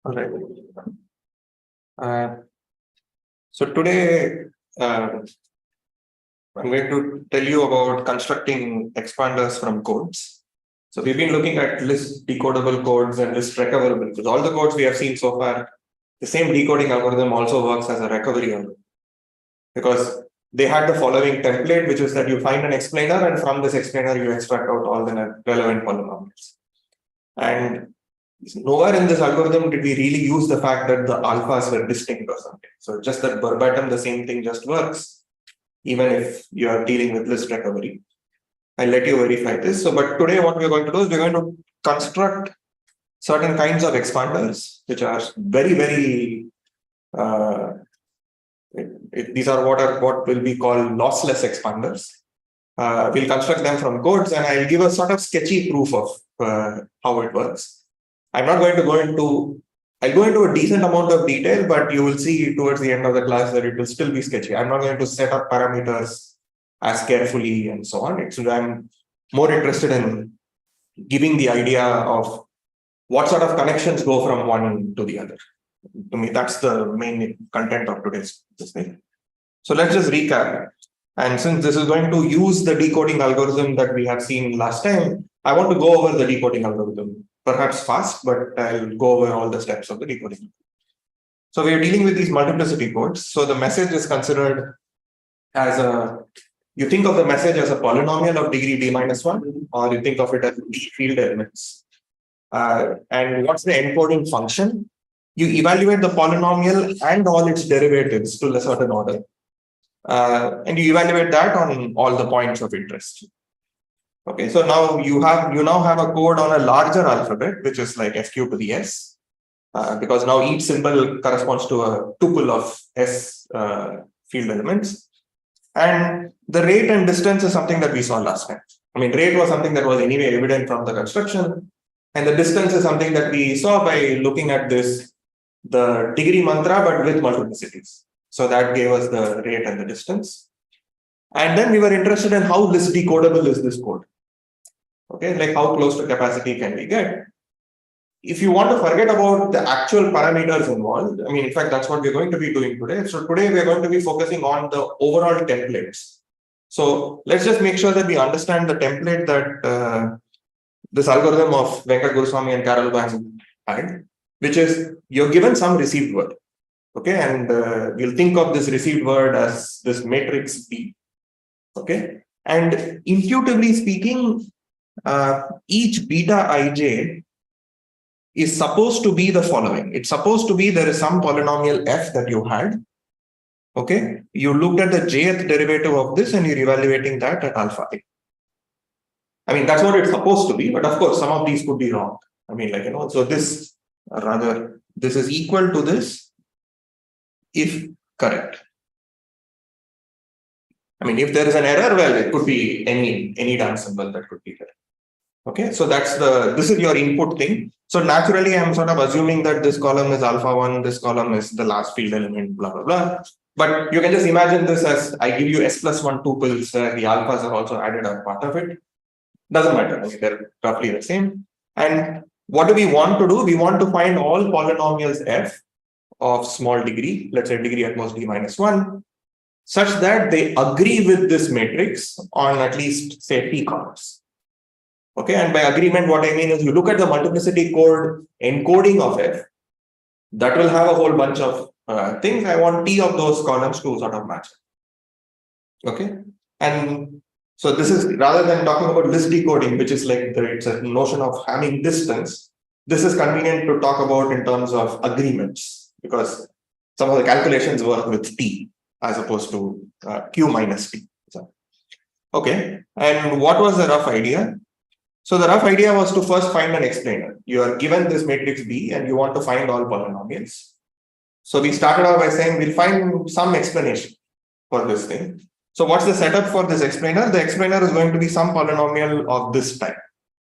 All right. So today I'm going to tell you about constructing expanders from codes. So we've been looking at list decodable codes and list recoverable codes. All the codes we have seen so far, the same decoding algorithm also works as a recovery algorithm because they had the following template, which is that you find an explainer and from this explainer you extract out all the relevant polynomials. And nowhere in this algorithm did we really use the fact that the alphas were distinct or something. So just that verbatim, the same thing just works, even if you are dealing with list recovery. I'll let you verify this. So, but today what we're going to do is we're going to construct certain kinds of expanders, which are very, very, these are what will be called lossless expanders. We'll construct them from codes and I'll give a sort of sketchy proof of how it works. I'm not going to go into, I'll go into a decent amount of detail, but you will see towards the end of the class that it will still be sketchy. I'm not going to set up parameters as carefully and so on. I'm more interested in giving the idea of what sort of connections go from one to the other. To me, that's the main content of today's thing. So let's just recap. And since this is going to use the decoding algorithm that we have seen last time, I want to go over the decoding algorithm, perhaps fast, but I'll go over all the steps of the decoding. So we are dealing with these multiplicity codes. So the message is considered as you think of the message as a polynomial of degree d-1, or you think of it as d field elements. And what's the encoding function? You evaluate the polynomial and all its derivatives to a certain order. And you evaluate that on all the points of interest. Okay, so now you now have a code on a larger alphabet, which is like sq to the s, because now each symbol corresponds to a tuple of s field elements. And the rate and distance is something that we saw last time. I mean, rate was something that was anyway evident from the construction, and the distance is something that we saw by looking at the degree mantra, but with multiplicities. So that gave us the rate and the distance. And then we were interested in how list decodable is this code. Okay, like how close to capacity can we get? If you want to forget about the actual parameters involved, I mean, in fact, that's what we're going to be doing today. So today we're going to be focusing on the overall templates. So let's just make sure that we understand the template that this algorithm of Venkat Guruswamy and Carol Bang had, which is you're given some received word. Okay, and we'll think of this received word as this matrix B. Okay, and intuitively speaking, each beta ij is supposed to be the following. It's supposed to be there is some polynomial f that you had. Okay, you looked at the jth derivative of this and you're evaluating that at alpha I. I mean, that's what it's supposed to be, but of course, some of these could be wrong. I mean, like, so this, rather, this is equal to this if correct. I mean, if there is an error, well, it could be any damn symbol that could be there. Okay, so this is your input thing. So naturally, I'm sort of assuming that this column is alpha 1, this column is the last field element, blah, blah, blah. But you can just imagine this as I give you s plus 1 tuples, the alphas are also added as part of it. Doesn't matter, I mean, they're roughly the same. And what do we want to do? We want to find all polynomials f of small degree, let's say degree at most d-1, such that they agree with this matrix on at least, say, p columns. Okay, and by agreement, what I mean is you look at the multiplicity code encoding of f, that will have a whole bunch of things. I want t of those columns to sort of match. Okay, and so this is, rather than talking about list decoding, which is like it's a notion of having distance, this is convenient to talk about in terms of agreements, because some of the calculations work with t as opposed to q minus t. So, okay, and what was the rough idea? So the rough idea was to first find an explainer. You are given this matrix B and you want to find all polynomials. So we started out by saying we'll find some explanation for this thing. So what's the setup for this explainer? The explainer is going to be some polynomial of this type.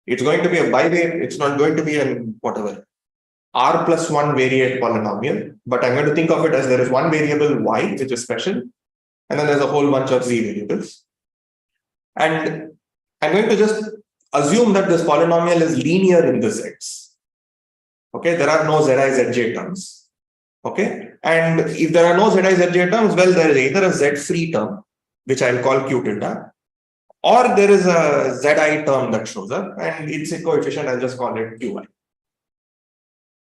It's going to be a bivariate. It's not going to be an whatever r plus 1 variate polynomial, but I'm going to think of it as there is one variable y, which is special, and then there's a whole bunch of z variables. And I'm going to just assume that this polynomial is linear in this x. Okay, there are no Zi, Zj terms. Okay, and if there are no Zi, Zj terms, well, there is either a Z free term, which I'll call Q tilde, or there is a Zi term that shows up, and its a coefficient, I'll just call it Qi.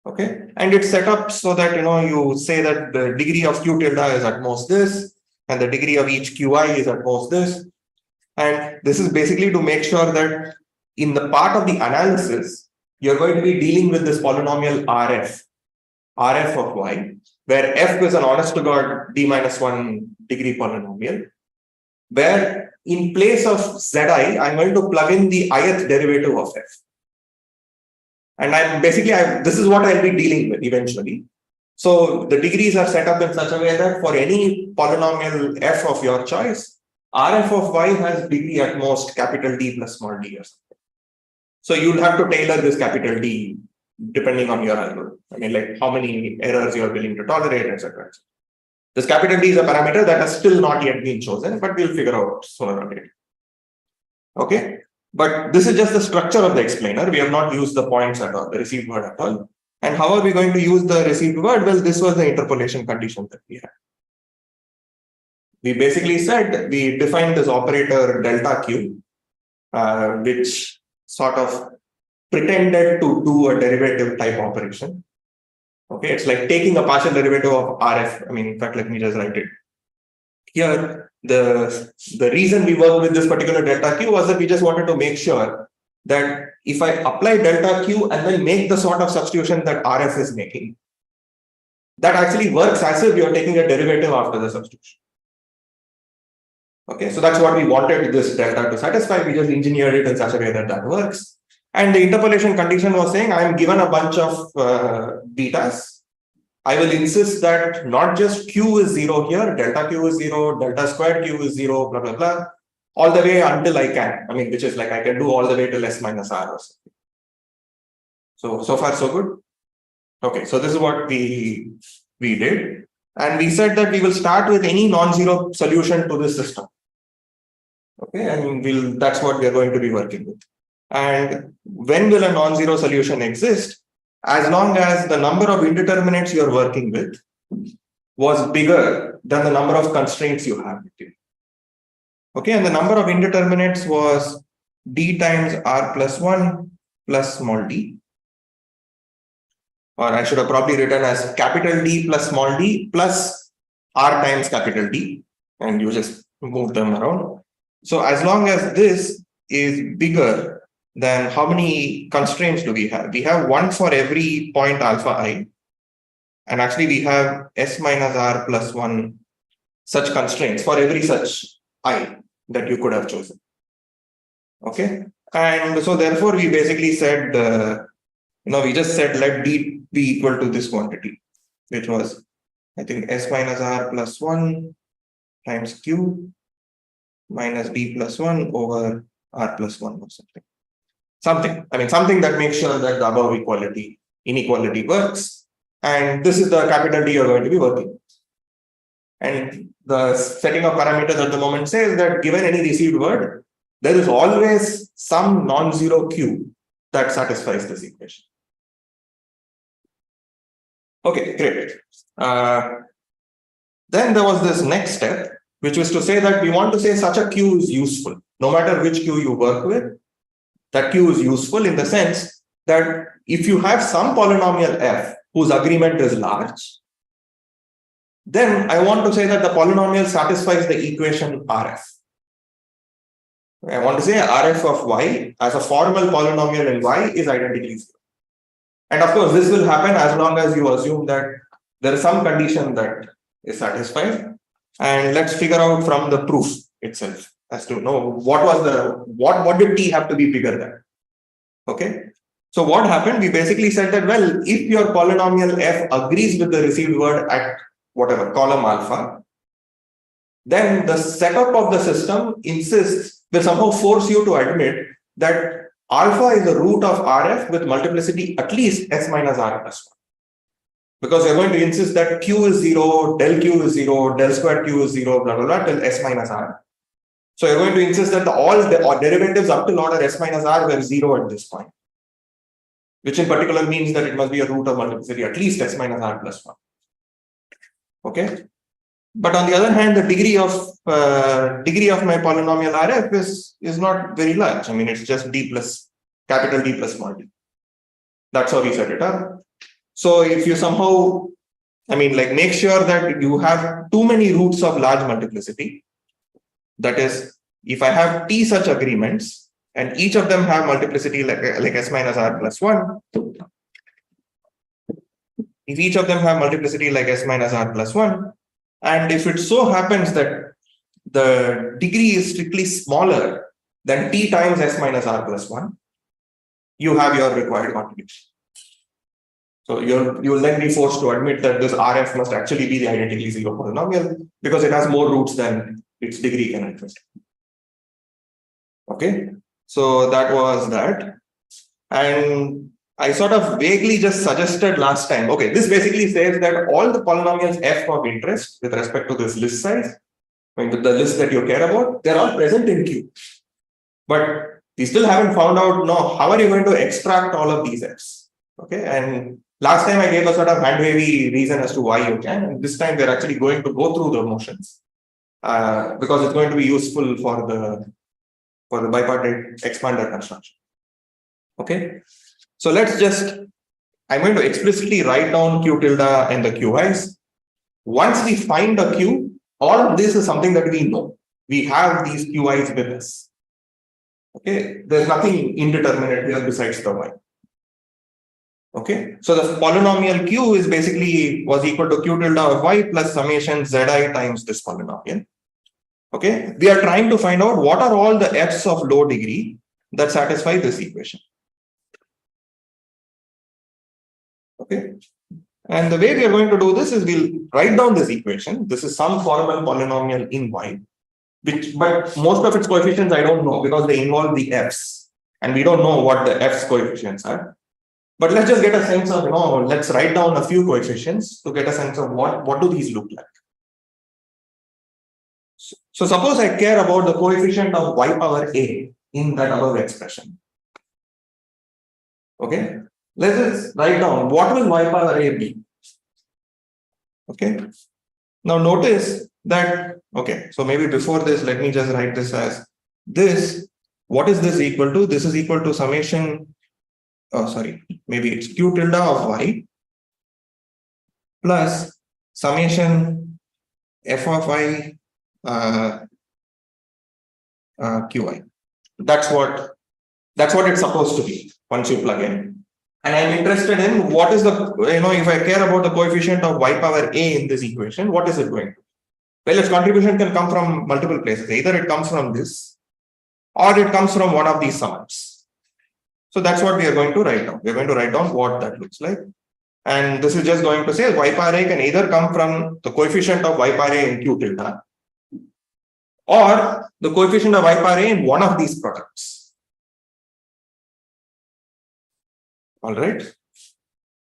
Okay, and it's set up so that you say that the degree of Q tilde is at most this, and the degree of each Qi is at most this. And this is basically to make sure that in the part of the analysis, you're going to be dealing with this polynomial Rf of y, where f is an honest to God d-1 degree polynomial, where in place of zi, I'm going to plug in the ith derivative of f. And this is what I'll be dealing with eventually. So the degrees are set up in such a way that for any polynomial f of your choice, Rf of y has degree at most capital D plus small d or something. So you'll have to tailor this capital D depending on your algorithm. I mean, like how many errors you're willing to tolerate, etc. This capital D is a parameter that has still not yet been chosen, but we'll figure out sooner or later. Okay, but this is just the structure of the explainer. We have not used the points at all, the received word at all. And how are we going to use the received word? Well, this was the interpolation condition that we had. We basically said we defined this operator delta Q, which sort of pretended to do a derivative type operation. Okay, it's like taking a partial derivative of Rf. I mean, in fact, let me just write it. Here, the reason we worked with this particular delta Q was that we just wanted to make sure that if I apply delta Q and then make the sort of substitution that Rf is making, that actually works as if you're taking a derivative after the substitution. Okay, so that's what we wanted this delta to satisfy. We just engineered it in such a way that that works. And the interpolation condition was saying, I'm given a bunch of betas. I will insist that not just Q is 0 here, delta Q is 0, delta squared Q is 0, blah, blah, blah, all the way until I can. I mean, which is like I can do all the way till S minus R or something. So far, so good. Okay, so this is what we did. And we said that we will start with any non-zero solution to this system. Okay, and that's what we are going to be working with. And when will a non-zero solution exist? As long as the number of indeterminates you're working with was bigger than the number of constraints you have with you. Okay, and the number of indeterminates was d times r plus 1 plus small d. Or I should have probably written as capital D plus small d plus r times capital D. And you just move them around. So as long as this is bigger than how many constraints do we have? We have one for every point alpha I. And actually we have S minus R plus 1 such constraints for every such I that you could have chosen. Okay. And so therefore we basically said, we just said let D be equal to this quantity, which was, I think, S minus R plus 1 times Q minus D plus 1 over R plus 1 or something. Something that makes sure that the above inequality works. And this is the capital D you're going to be working with. And the setting of parameters at the moment says that given any received word, there is always some non-zero Q that satisfies this equation. Okay, great. Then there was this next step, which was to say that we want to say such a Q is useful. No matter which Q you work with, that Q is useful in the sense that if you have some polynomial f whose agreement is large, then I want to say that the polynomial satisfies the equation Rf. I want to say Rf of y as a formal polynomial in y is identically 0. And of course, this will happen as long as you assume that there is some condition that is satisfied. And let's figure out from the proof itself as to know what did t have to be bigger than. Okay. So what happened? We basically said that, well, if your polynomial f agrees with the received word at whatever column alpha, then the setup of the system will somehow force you to admit that alpha is the root of Rf with multiplicity at least S minus R plus 1. Because you're going to insist that Q is 0, del Q is 0, del squared Q is 0, blah, blah, blah, till S minus R. So you're going to insist that all the derivatives up till order S minus R were 0 at this point. which in particular means that it must be a root of multiplicity at least s minus r plus 1. Okay. But on the other hand, the degree of my polynomial Rf is not very large. I mean, it's just d plus capital D plus small d. That's how we set it up. So if you somehow, I mean, like make sure that you have too many roots of large multiplicity. That is, if I have t such agreements and each of them have multiplicity like s minus r plus 1, if each of them have multiplicity like s minus r plus 1, and if it so happens that the degree is strictly smaller than t times s minus r plus 1, you have your required contribution. So you'll then be forced to admit that this Rf must actually be the identically zero polynomial because it has more roots than its degree can represent. Okay, so that was that. And I sort of vaguely just suggested last time, okay, this basically says that all the polynomials f of interest with respect to this list size, I mean, the list that you care about, they're all present in Q. But we still haven't found out, no, how are you going to extract all of these f's? Okay, and last time I gave a sort of hand-wavy reason as to why you can, and this time we're actually going to go through the motions because it's going to be useful for the bipartite expander construction. Okay. So let's just, I'm going to explicitly write down Q tilde and the QIs. Once we find a Q, all of this is something that we know. We have these QIs with us. Okay, there's nothing indeterminate here besides the Y. Okay, so the polynomial Q is basically was equal to Q tilde of Y plus summation Zi times this polynomial. Okay, we are trying to find out what are all the F's of low degree that satisfy this equation. Okay, and the way we are going to do this is we'll write down this equation. This is some formal polynomial in Y, but most of its coefficients I don't know because they involve the F's, and we don't know what the F's coefficients are. But let's just get a sense of, let's write down a few coefficients to get a sense of what do these look like. So suppose I care about the coefficient of y power a in that above expression. Okay, let's just write down what will y power a be. Okay, now notice that, okay, so maybe before this, let me just write this as this. What is this equal to? This is equal to summation, maybe it's Q tilde of y plus summation f of I qi. That's what it's supposed to be once you plug in. And I'm interested in what is the, if I care about the coefficient of y power a in this equation, what is it going to be? Well, its contribution can come from multiple places. Either it comes from this or it comes from one of these sums. So that's what we are going to write down. We're going to write down what that looks like. And this is just going to say y power a can either come from the coefficient of y power a in Q tilde or the coefficient of y power a in one of these products. All right.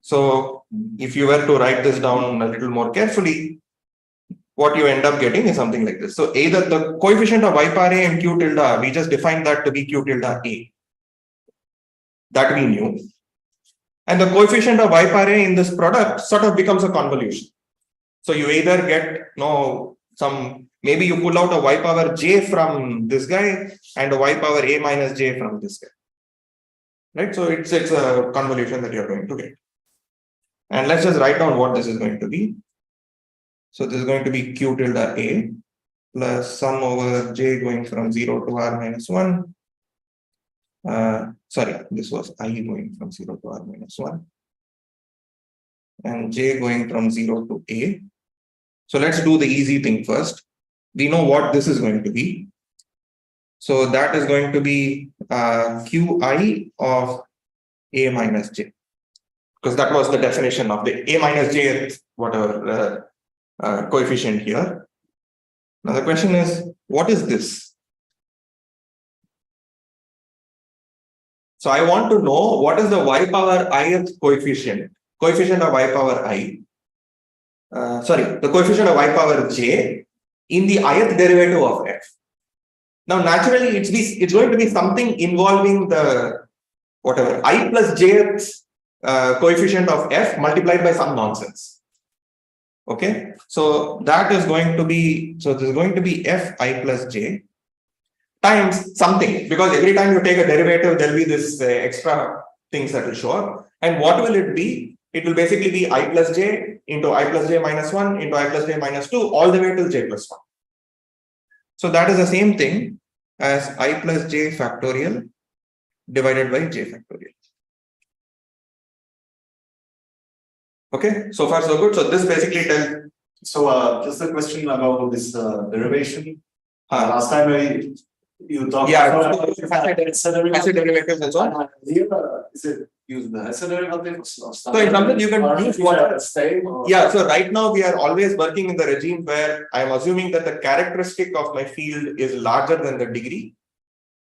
So if you were to write this down a little more carefully, what you end up getting is something like this. So either the coefficient of y power a and Q tilde, we just defined that to be Q tilde a. That we knew. And the coefficient of y power a in this product sort of becomes a convolution. So you either get maybe you pull out a y power j from this guy and a y power a minus j from this guy. Right? So it's a convolution that you're going to get. And let's just write down what this is going to be. So this is going to be Q tilde a plus sum over j going from 0 to r minus 1. This was I going from 0 to r minus 1 and j going from 0 to a. So let's do the easy thing first. We know what this is going to be. So that is going to be qi of a minus j, because that was the definition of the a minus j whatever coefficient here. Now the question is, what is this? So I want to know what is the y power ith coefficient of y power I. The coefficient of y power j in the ith derivative of f. Now naturally it's going to be something involving the whatever I plus jth coefficient of f multiplied by some nonsense. Okay, so that is going to be, so this is going to be fi plus j times something, because every time you take a derivative, there will be this extra things that will show up. And what will it be? It will basically be I plus j into I plus j minus 1 into I plus j minus 2 all the way till j plus 1. So that is the same thing as I plus j factorial divided by j factorial. Okay, so far so good. So this basically tells. So just a question about this derivation. Last time you talked about acid derivatives and so on. Is it use the acid derivatives? So in something you can use water. Yeah, so right now we are always working in the regime where I am assuming that the characteristic of my field is larger than the degree.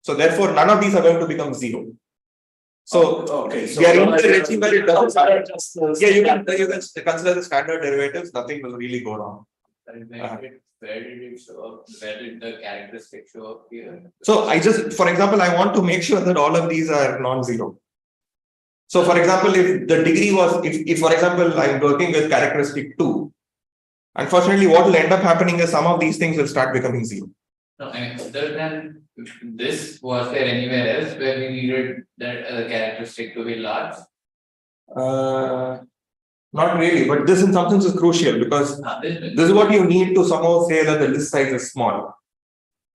So therefore none of these are going to become 0. So, okay, so we are in the regime where it doesn't matter. Yeah, you can consider the standard derivatives, nothing will really go wrong. Where did it show up? Where did the characteristic show up here? So I just, for example, I want to make sure that all of these are non-zero. So for example, if the degree was, if for example, I'm working with characteristic 2, unfortunately, what will end up happening is some of these things will start becoming 0. No, and other than this, was there anywhere else where we needed that characteristic to be large? Not really, but this in some sense is crucial because this is what you need to somehow say that the list size is small.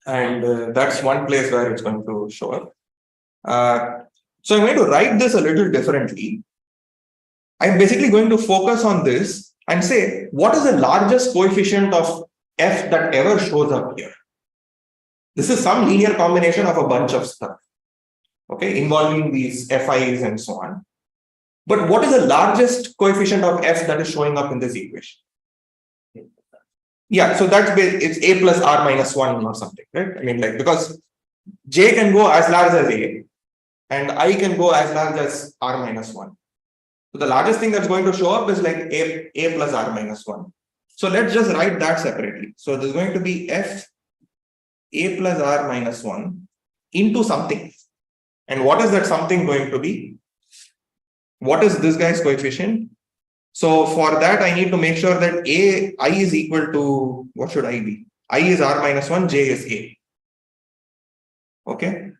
And that's one place where it's going to show up. So I'm going to write this a little differently. I'm basically going to focus on this and say, what is the largest coefficient of f that ever shows up here? This is some linear combination of a bunch of stuff, okay, involving these fi's and so on. But what is the largest coefficient of f that is showing up in this equation? Yeah, so that's it's a plus r minus 1 or something, right? I mean, like, because j can go as large as a and I can go as large as r minus 1. So the largest thing that's going to show up is like a plus r minus 1. So let's just write that separately. So there's going to be f a plus r minus 1 into something. And what is that something going to be? What is this guy's coefficient? So for that, I need to make sure that I is equal to, what should I be? I is r minus 1, j is a. Okay.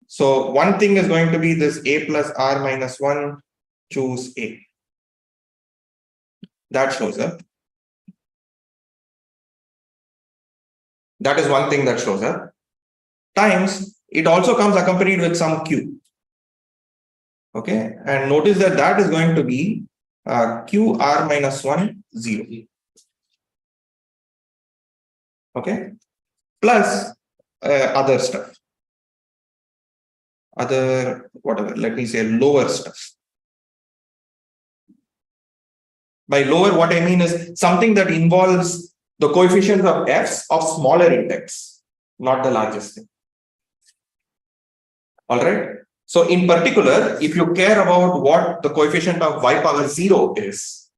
So one thing is going to be this a plus r minus 1, choose a. That shows up. That is one thing that shows up. Times, it also comes accompanied with some q. Okay, and notice that that is going to be q r minus 1, 0. Okay, plus other stuff. Other, whatever, let me say lower stuff. By lower, what I mean is something that involves the coefficients of f's of smaller index, not the largest thing. All right. So in particular, if you care about what the coefficient of y power 0 is,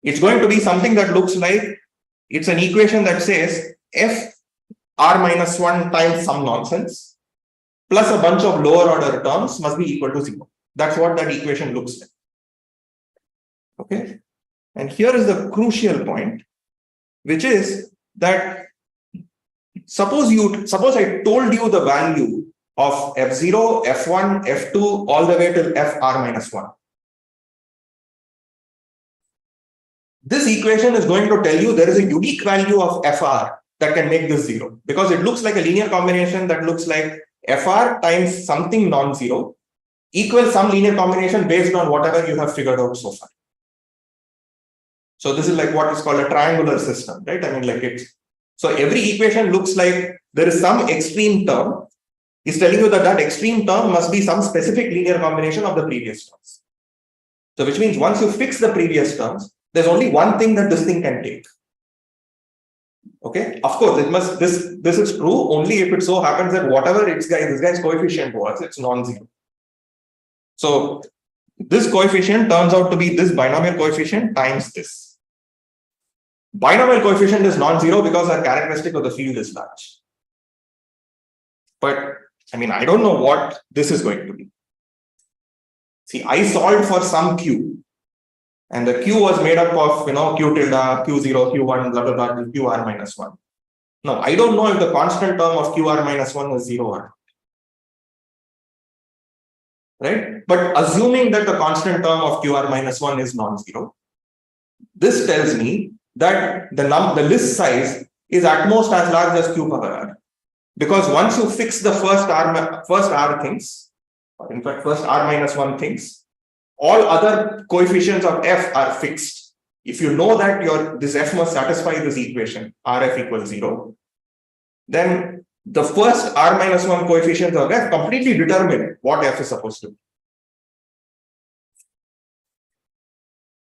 it's going to be something that looks like, it's an equation that says f r minus 1 times some nonsense plus a bunch of lower order terms must be equal to 0. That's what that equation looks like. Okay. And here is the crucial point, which is that suppose I told you the value of f0, f1, f2 all the way till fr minus 1. This equation is going to tell you there is a unique value of fr that can make this 0, because it looks like a linear combination that looks like fr times something non-zero equals some linear combination based on whatever you have figured out so far. So this is like what is called a triangular system, right? I mean, like it's, so every equation looks like there is some extreme term. It's telling you that that extreme term must be some specific linear combination of the previous terms. So which means once you fix the previous terms, there's only one thing that this thing can take. Okay, of course, it must, this is true only if it so happens that whatever this guy's coefficient was, it's non-zero. So this coefficient turns out to be this binomial coefficient times this. Binomial coefficient is non-zero because our characteristic of the field is large. But I mean, I don't know what this is going to be. See, I solved for some Q, and the Q was made up of, Q tilde, Q0, Q1, blah, blah, blah, QR minus 1. Now, I don't know if the constant term of QR minus 1 is 0 or not. Right? But assuming that the constant term of QR minus 1 is non-zero, this tells me that the list size is at most as large as Q power R. Because once you fix the first R things, or in fact, first R minus 1 things, all other coefficients of F are fixed. If you know that this F must satisfy this equation, Rf equals 0, then the first R minus 1 coefficients of F completely determine what F is supposed to be.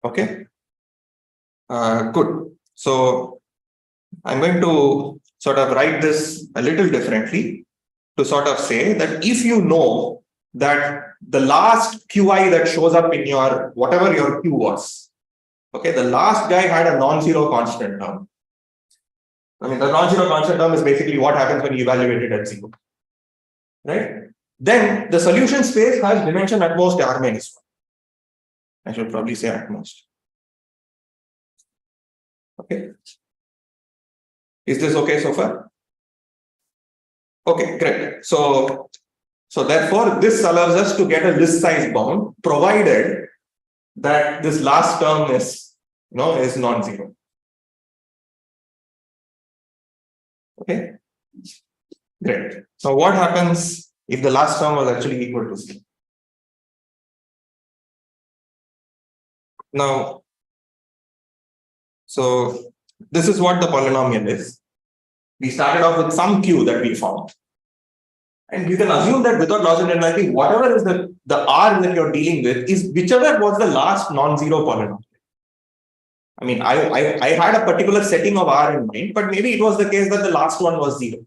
Okay. Good. So I'm going to sort of write this a little differently to sort of say that if you know that the last Qi that shows up in your, whatever your Q was, okay, the last guy had a non-zero constant term. I mean, the non-zero constant term is basically what happens when you evaluate it at 0, right? Then the solution space has dimension at most R minus 1. I should probably say at most. Okay. Is this okay so far? Okay, great. So therefore, this allows us to get a list size bound, provided that this last term is, is non-zero. Okay, great. So what happens if the last term was actually equal to 0? Now, so this is what the polynomial is. We started off with some Q that we found. And you can assume that without loss in generality, whatever is the R that you're dealing with is whichever was the last non-zero polynomial. I mean, I had a particular setting of R in mind, but maybe it was the case that the last one was 0.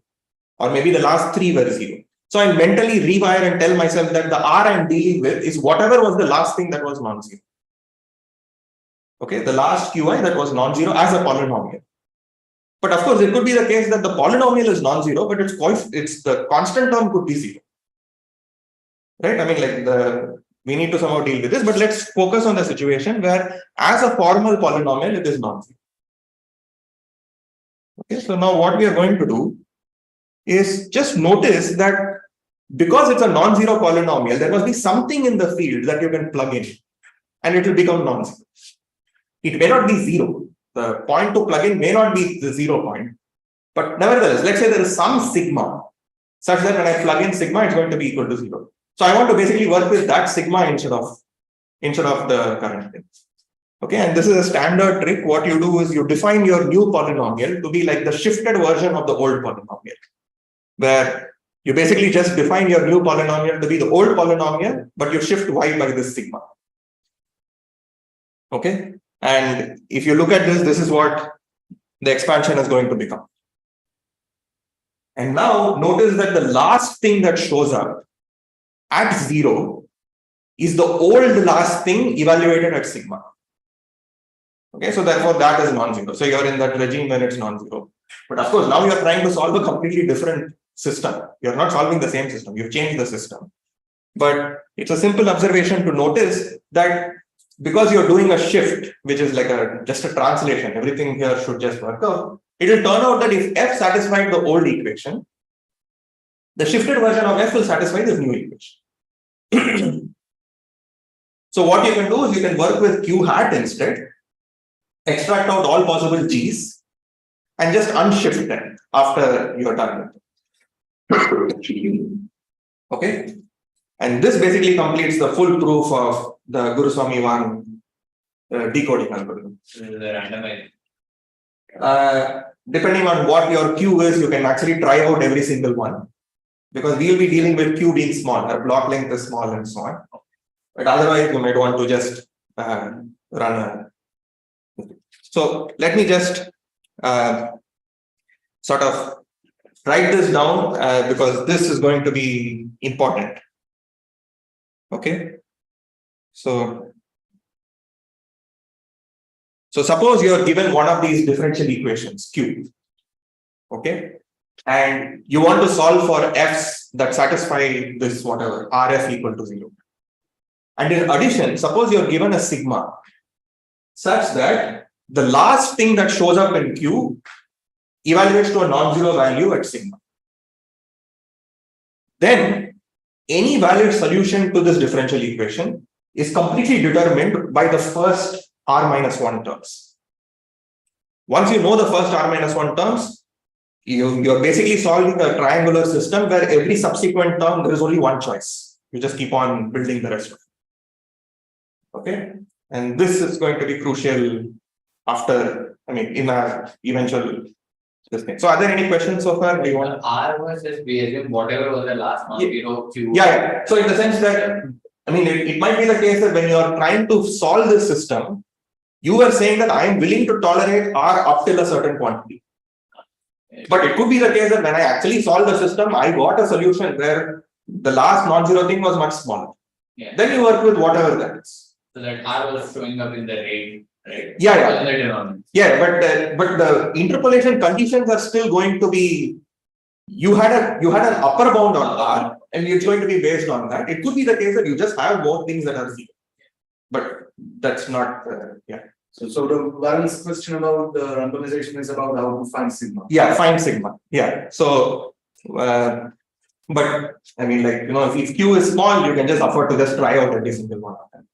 Or maybe the last 3 were 0. So I mentally rewire and tell myself that the R I'm dealing with is whatever was the last thing that was non-zero. Okay, the last Qi that was non-zero as a polynomial. But of course, it could be the case that the polynomial is non-zero, but it's the constant term could be 0. Right? I mean, like we need to somehow deal with this, but let's focus on the situation where as a formal polynomial, it is non-zero. Okay, so now what we are going to do is just notice that because it's a non-zero polynomial, there must be something in the field that you can plug in and it will become non-zero. It may not be 0. The point to plug in may not be the 0 point, but nevertheless, let's say there is some sigma such that when I plug in sigma, it's going to be equal to 0. So I want to basically work with that sigma instead of the current thing. Okay, and this is a standard trick. What you do is you define your new polynomial to be like the shifted version of the old polynomial, where you basically just define your new polynomial to be the old polynomial, but you shift y by this sigma. Okay, and if you look at this is what the expansion is going to become. And now notice that the last thing that shows up at 0 is the old last thing evaluated at sigma. Okay, so therefore that is non-zero. So you're in that regime when it's non-zero. But of course, now you're trying to solve a completely different system. You're not solving the same system. You've changed the system. But it's a simple observation to notice that because you're doing a shift, which is like just a translation, everything here should just work out. It will turn out that if F satisfied the old equation, the shifted version of F will satisfy this new equation. So what you can do is you can work with Q hat instead, extract out all possible G's, and just unshift them after you're done with it. Okay? And this basically completes the full proof of the Guruswamy-Wang decoding algorithm. Depending on what your Q is, you can actually try out every single one. Because we will be dealing with Q being small, our block length is small and so on. But otherwise, you might want to just run a. So let me just sort of write this down because this is going to be important. Okay. So suppose you are given one of these differential equations, Q. Okay. And you want to solve for F's that satisfy this whatever, Rf equal to 0. And in addition, suppose you're given a sigma such that the last thing that shows up in Q evaluates to a non-zero value at sigma. Then any valid solution to this differential equation is completely determined by the first r minus 1 terms. Once you know the first r minus 1 terms, you're basically solving a triangular system where every subsequent term there is only one choice. You just keep on building the rest of it. Okay, and this is going to be crucial after, in our eventual thing. So, are there any questions so far? Do you want R was just we assume whatever was the last non-zero Q. Yeah. So, in the sense that, it might be the case that when you are trying to solve this system, you were saying that I am willing to tolerate R up till a certain quantity. But it could be the case that when I actually solve the system, I got a solution where the last non-zero thing was much smaller. Yeah. Then you work with whatever that is. So that R was showing up in the rate, right? Yeah. But the interpolation conditions are still going to be. You had an upper bound on R, and it's going to be based on that. It could be the case that you just have more things that are zero, but that's not. So the balance question about the randomization is about how to find sigma. Yeah, find sigma. Yeah. So, but if Q is small, you can just afford to just try out every single one of them.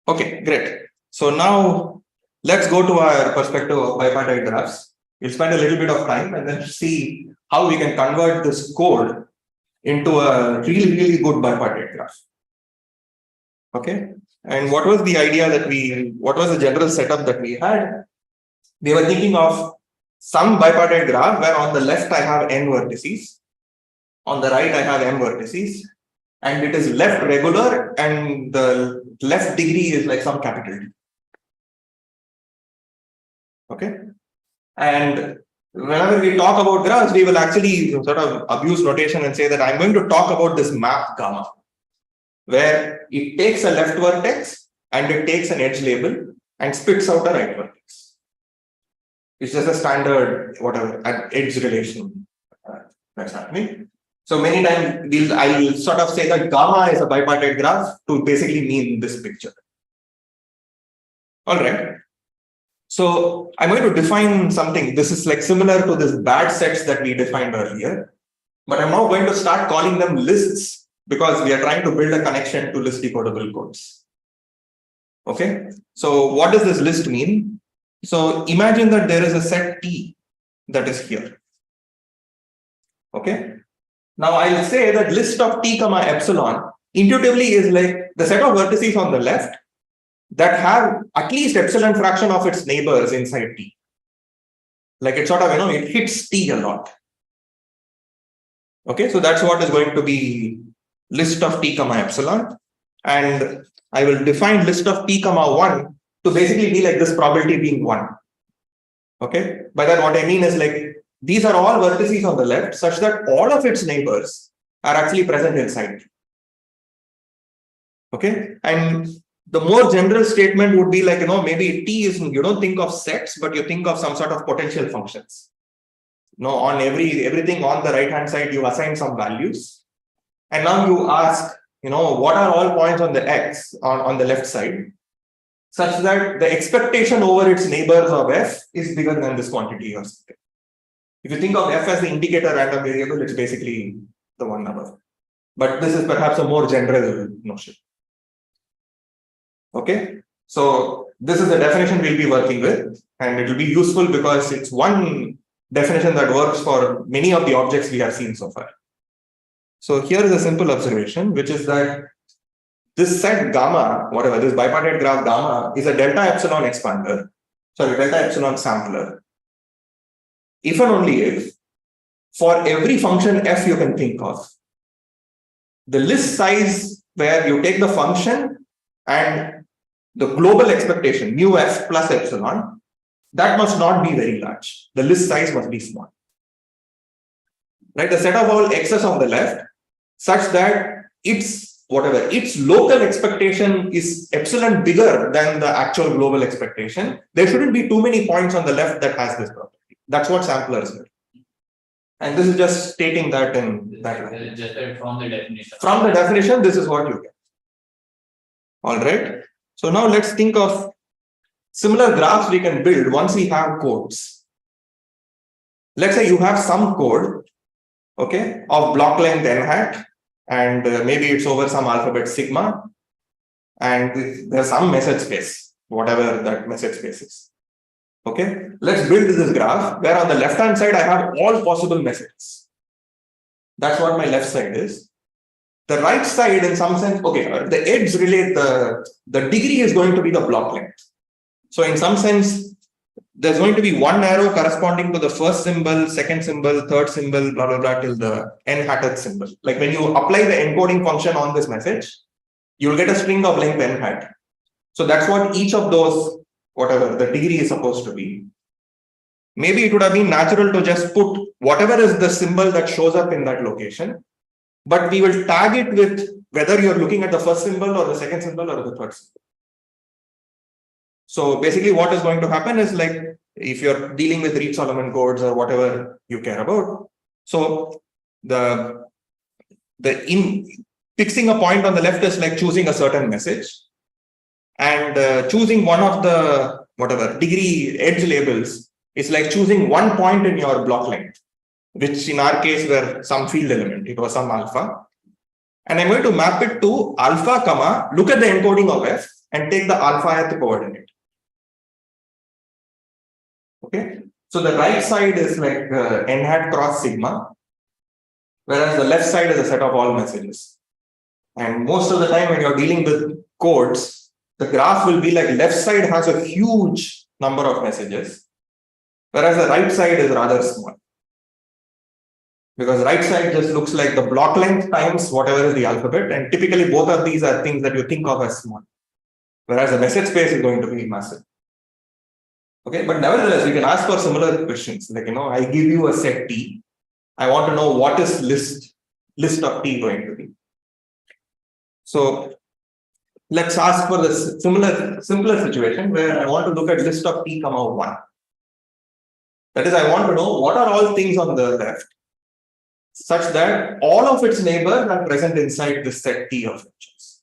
Okay, great. So now let's go to our perspective of bipartite graphs. We'll spend a little bit of time and then see how we can convert this code into a really, really good bipartite graph. Okay. And what was the idea what was the general setup that we had? We were thinking of some bipartite graph where on the left I have n vertices, on the right I have m vertices, and it is left regular and the left degree is like some capital D. Okay. And whenever we talk about graphs, we will actually sort of abuse notation and say that I'm going to talk about this map gamma, where it takes a left vertex and it takes an edge label and spits out a right vertex. It's just a standard edge relation that's happening. So many times I'll sort of say that gamma is a bipartite graph to basically mean this picture. All right. So I'm going to define something. This is like similar to this bad sets that we defined earlier, but I'm now going to start calling them lists because we are trying to build a connection to list decodable codes. Okay. So what does this list mean? So imagine that there is a set T that is here. Okay. Now I'll say that list of T comma epsilon intuitively is like the set of vertices on the left that have at least epsilon fraction of its neighbors inside T. Like it sort of, it hits T a lot. Okay, so that's what is going to be list of T comma epsilon. And I will define list of T comma 1 to basically be like this probability being 1. Okay, by that what I mean is like these are all vertices on the left such that all of its neighbors are actually present inside T. Okay, and the more general statement would be like, maybe T is, you don't think of sets, but you think of some sort of potential functions. On everything on the right hand side, you assign some values. And now you ask, what are all points on the X on the left side, such that the expectation over its neighbors of F is bigger than this quantity or something. If you think of F as the indicator random variable, it's basically the one above. But this is perhaps a more general notion. Okay, so this is the definition we'll be working with, and it will be useful because it's one definition that works for many of the objects we have seen so far. So here is a simple observation, which is that this set gamma, this bipartite graph gamma, is a delta epsilon sampler. If and only if, for every function f you can think of, the list size where you take the function and the global expectation, mu f plus epsilon, that must not be very large. The list size must be small. Right? The set of all x's on the left, such that its local expectation is epsilon bigger than the actual global expectation. There shouldn't be too many points on the left that has this property. That's what samplers do. And this is just stating that in that way. Just from the definition. From the definition, this is what you get. All right. So now let's think of similar graphs we can build once we have codes. Let's say you have some code, okay, of block length n hat, and maybe it's over some alphabet sigma, and there's some message space, whatever that message space is. Okay, let's build this graph where on the left hand side I have all possible messages. That's what my left side is. The right side, in some sense, okay, the edge relate the degree is going to be the block length. So in some sense, there's going to be one arrow corresponding to the first symbol, second symbol, third symbol, blah blah blah till the n-hatted symbol. Like when you apply the encoding function on this message, you'll get a string of length n hat. So that's what each of those, whatever the degree is supposed to be. Maybe it would have been natural to just put whatever is the symbol that shows up in that location, but we will tag it with whether you're looking at the first symbol or the second symbol or the third symbol. So basically what is going to happen is, like if you're dealing with Reed-Solomon codes or whatever you care about, so fixing a point on the left is like choosing a certain message, and choosing one of the whatever degree edge labels is like choosing one point in your block length, which in our case were some field element, it was some alpha. And I'm going to map it to alpha comma, look at the encoding of f and take the alpha-th coordinate. Okay, so the right side is like n hat cross sigma, whereas the left side is a set of all messages. And most of the time when you're dealing with codes, the graph will be like left side has a huge number of messages, whereas the right side is rather small. Because right side just looks like the block length times whatever is the alphabet, and typically both of these are things that you think of as small, whereas the message space is going to be massive. Okay, but nevertheless, you can ask for similar questions. Like, I give you a set T. I want to know what is list of T going to be. So let's ask for this simpler situation where I want to look at list of T comma 1. That is, I want to know what are all things on the left such that all of its neighbors are present inside this set T of vectors.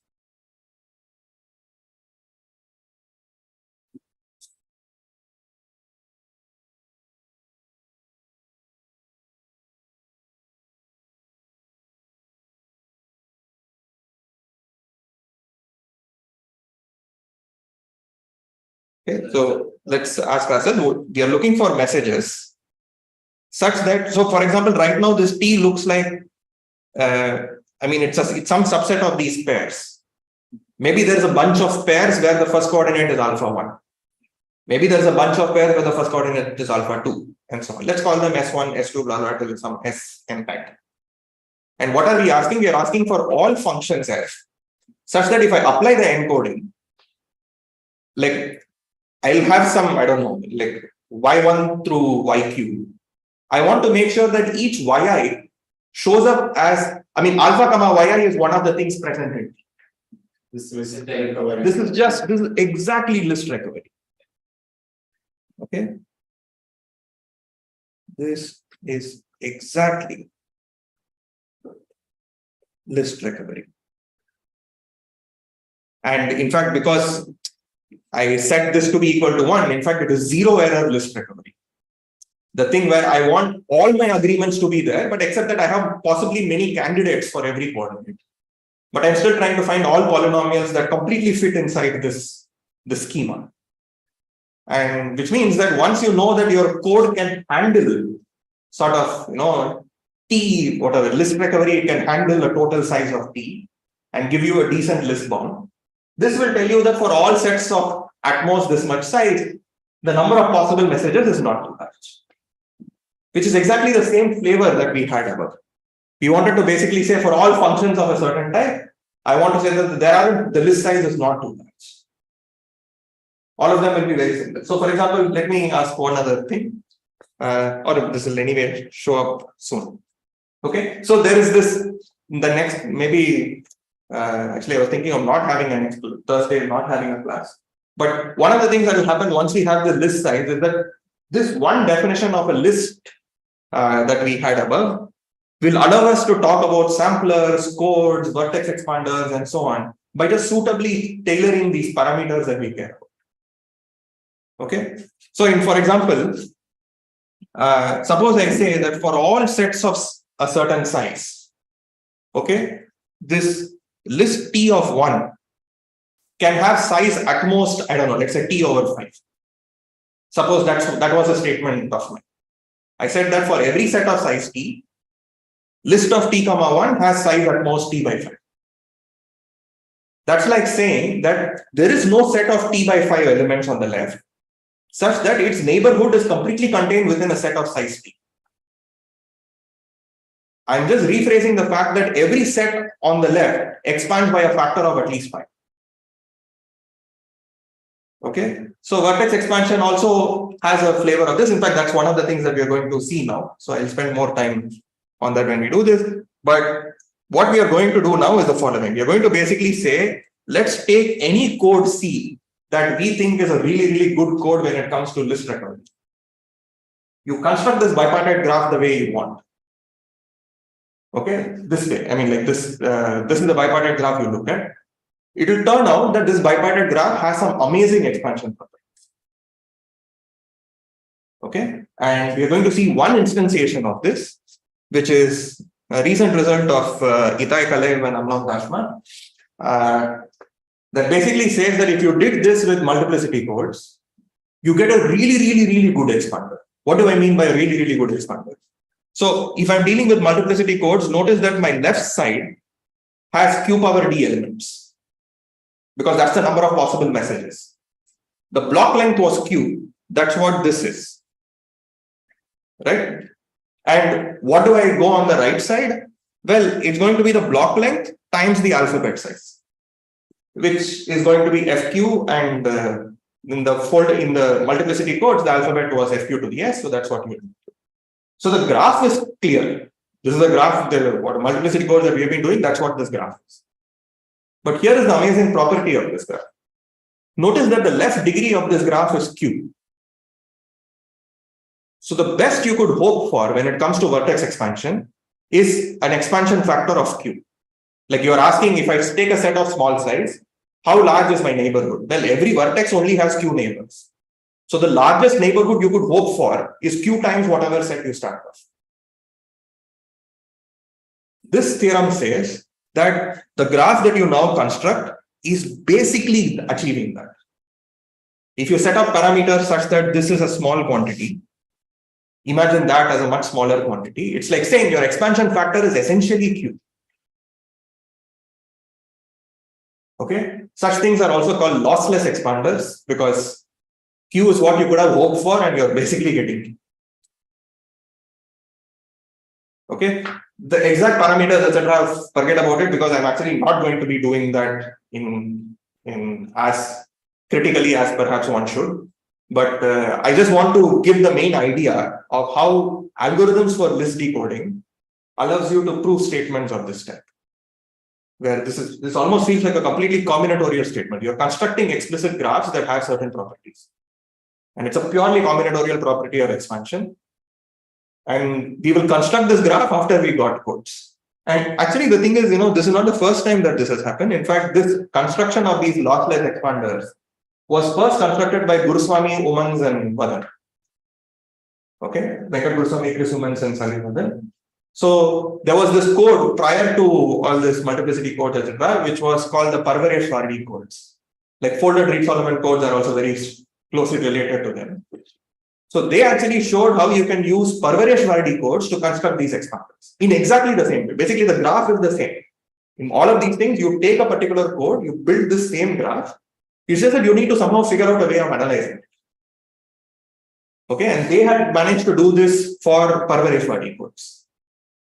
Okay, so let's ask ourselves, we are looking for messages such that, so for example, right now this T looks like, it's some subset of these pairs. Maybe there's a bunch of pairs where the first coordinate is alpha 1. Maybe there's a bunch of pairs where the first coordinate is alpha 2, and so on. Let's call them S1, S2, blah, blah, till some S impact. And what are we asking? We are asking for all functions F, such that if I apply the encoding, like I'll have some, I don't know, like y1 through yq. I want to make sure that each yi shows up as, alpha comma yi is one of the things present in T. This is exactly list recovery. Okay. This is exactly list recovery. And in fact, because I set this to be equal to 1, in fact, it is zero error list recovery. The thing where I want all my agreements to be there, but except that I have possibly many candidates for every coordinate. But I'm still trying to find all polynomials that completely fit inside this schema. And which means that once you know that your code can handle sort of, T, whatever, list recovery, it can handle a total size of T and give you a decent list bound. This will tell you that for all sets of at most this much size, the number of possible messages is not too large. Which is exactly the same flavor that we had above. We wanted to basically say for all functions of a certain type, I want to say that the list size is not too large. All of them will be very simple. So for example, let me ask one other thing, or this will anyway show up soon. Okay, so there is this, the next, maybe, actually I was thinking of not having a next Thursday, not having a class. But one of the things that will happen once we have the list size is that this one definition of a list that we had above will allow us to talk about samplers, codes, vertex expanders, and so on by just suitably tailoring these parameters that we care about. Okay. So for example, suppose I say that for all sets of a certain size, okay, this list T of 1 can have size at most, I don't know, let's say T over 5. Suppose that was a statement of mine. I said that for every set of size T, list of T comma 1 has size at most T by 5. That's like saying that there is no set of T by 5 elements on the left such that its neighborhood is completely contained within a set of size T. I'm just rephrasing the fact that every set on the left expands by a factor of at least 5. Okay, so vertex expansion also has a flavor of this. In fact, that's one of the things that we are going to see now. So I'll spend more time on that when we do this. But what we are going to do now is the following. We are going to basically say, let's take any code C that we think is a really, really good code when it comes to list recording. You construct this bipartite graph the way you want. Okay, this way. I mean, like this. This is the bipartite graph you look at. It will turn out that this bipartite graph has some amazing expansion properties. Okay, and we are going to see one instantiation of this, which is a recent result of Itai Kalev and Ramprasad, that basically says that if you did this with multiplicity codes, you get a really, really, really good expander. What do I mean by a really, really good expander? So if I'm dealing with multiplicity codes, notice that my left side has q power d elements, because that's the number of possible messages. The block length was q. That's what this is. Right? And what do I go on the right side? Well, it's going to be the block length times the alphabet size, which is going to be fq, and in the multiplicity codes, the alphabet was fq to the s, so that's what we do. So the graph is clear. This is the graph, what multiplicity codes that we have been doing, that's what this graph is. But here is the amazing property of this graph. Notice that the left degree of this graph is q. So the best you could hope for when it comes to vertex expansion is an expansion factor of q. Like you are asking, if I take a set of small size, how large is my neighborhood? Well, every vertex only has q neighbors. So the largest neighborhood you could hope for is q times whatever set you start with. This theorem says that the graph that you now construct is basically achieving that. If you set up parameters such that this is a small quantity, imagine that as a much smaller quantity. It's like saying your expansion factor is essentially q. Okay, such things are also called lossless expanders, because q is what you could have hoped for and you're basically getting q. Okay, the exact parameters, etc., forget about it, because I'm actually not going to be doing that in as critically as perhaps one should. But I just want to give the main idea of how algorithms for list decoding allows you to prove statements of this type, where this almost feels like a completely combinatorial statement. You're constructing explicit graphs that have certain properties, and it's a purely combinatorial property of expansion. And we will construct this graph after we got codes. And actually, the thing is, this is not the first time that this has happened. In fact, this construction of these lossless expanders was first constructed by Guruswami, Umans, and Vadan. Okay, Venkat Guruswami, Chris Umans, and Salil Vadan. So there was this code prior to all this multiplicity codes, etc., which was called the Parvareshwardi codes. Like folded Reed-Solomon codes are also very closely related to them. So they actually showed how you can use Parvareshwardi codes to construct these expanders in exactly the same way. Basically, the graph is the same. In all of these things, you take a particular code, you build this same graph. It's just that you need to somehow figure out a way of analyzing it. Okay, and they had managed to do this for Parvareshwardi codes.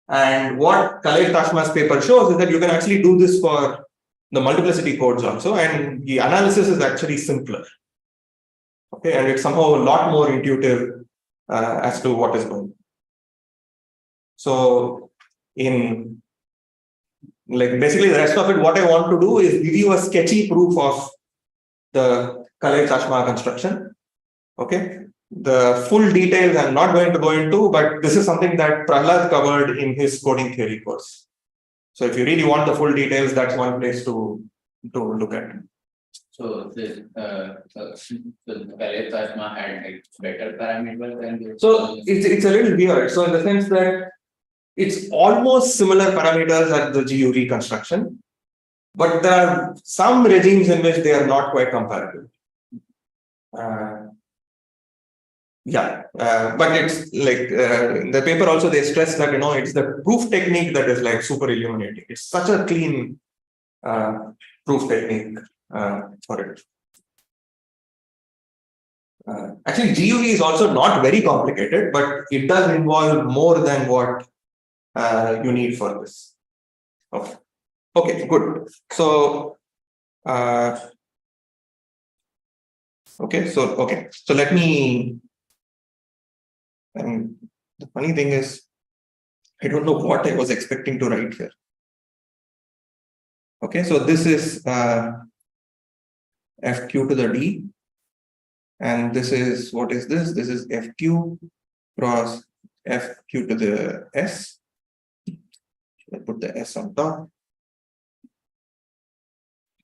And what Kalev-TaShma's paper shows is that you can actually do this for the multiplicity codes also, and the analysis is actually simpler. Okay, and it's somehow a lot more intuitive as to what is going on. So basically the rest of it, what I want to do is give you a sketchy proof of the Kalev-TaShma construction. Okay, the full details I'm not going to go into, but this is something that Prahlad covered in his coding theory course. So if you really want the full details, that's one place to to look at. So this the Kalev-TaShma had like better parameters than this. So it's a little weird. So in the sense that it's almost similar parameters at the GUV construction, but there are some regimes in which they are not quite comparable. But it's like in the paper also they stress that it's the proof technique that is like super illuminating. It's such a clean proof technique for it. Actually, GUV is also not very complicated, but it does involve more than what you need for this. Okay, good. So, so let me. And the funny thing is, I don't know what I was expecting to write here. Okay, so this is FQ to the D. And this is, what is this? This is FQ cross FQ to the S. I put the S on top.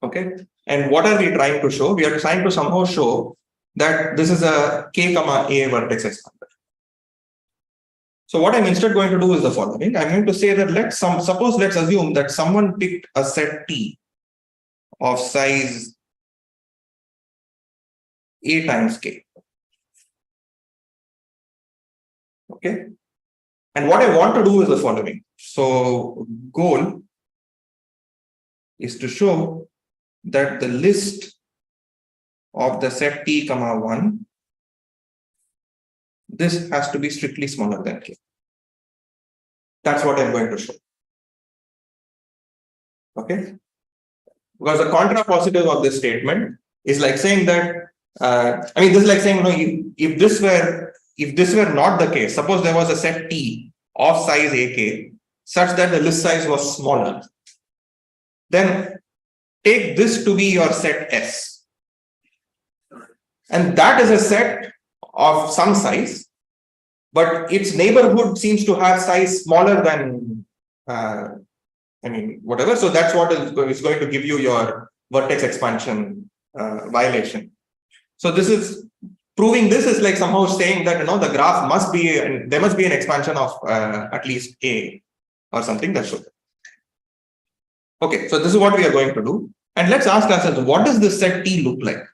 Okay, and what are we trying to show? We are trying to somehow show that this is a K comma A vertex expander. So what I'm instead going to do is the following. I'm going to say that let's assume that someone picked a set T of size A times K. Okay. And what I want to do is the following. So goal is to show that the list of the set T comma 1, this has to be strictly smaller than K. That's what I'm going to show. Okay. Because the contrapositive of this statement is like saying that, this is like saying, if this were not the case, suppose there was a set T of size AK such that the list size was smaller, then take this to be your set S. And that is a set of some size, but its neighborhood seems to have size smaller than, whatever. So that's what is going to give you your vertex expansion violation. So this is proving this is like somehow saying that the graph must be, there must be an expansion of at least A or something that should. Okay, so this is what we are going to do. And let's ask ourselves, what does this set T look like?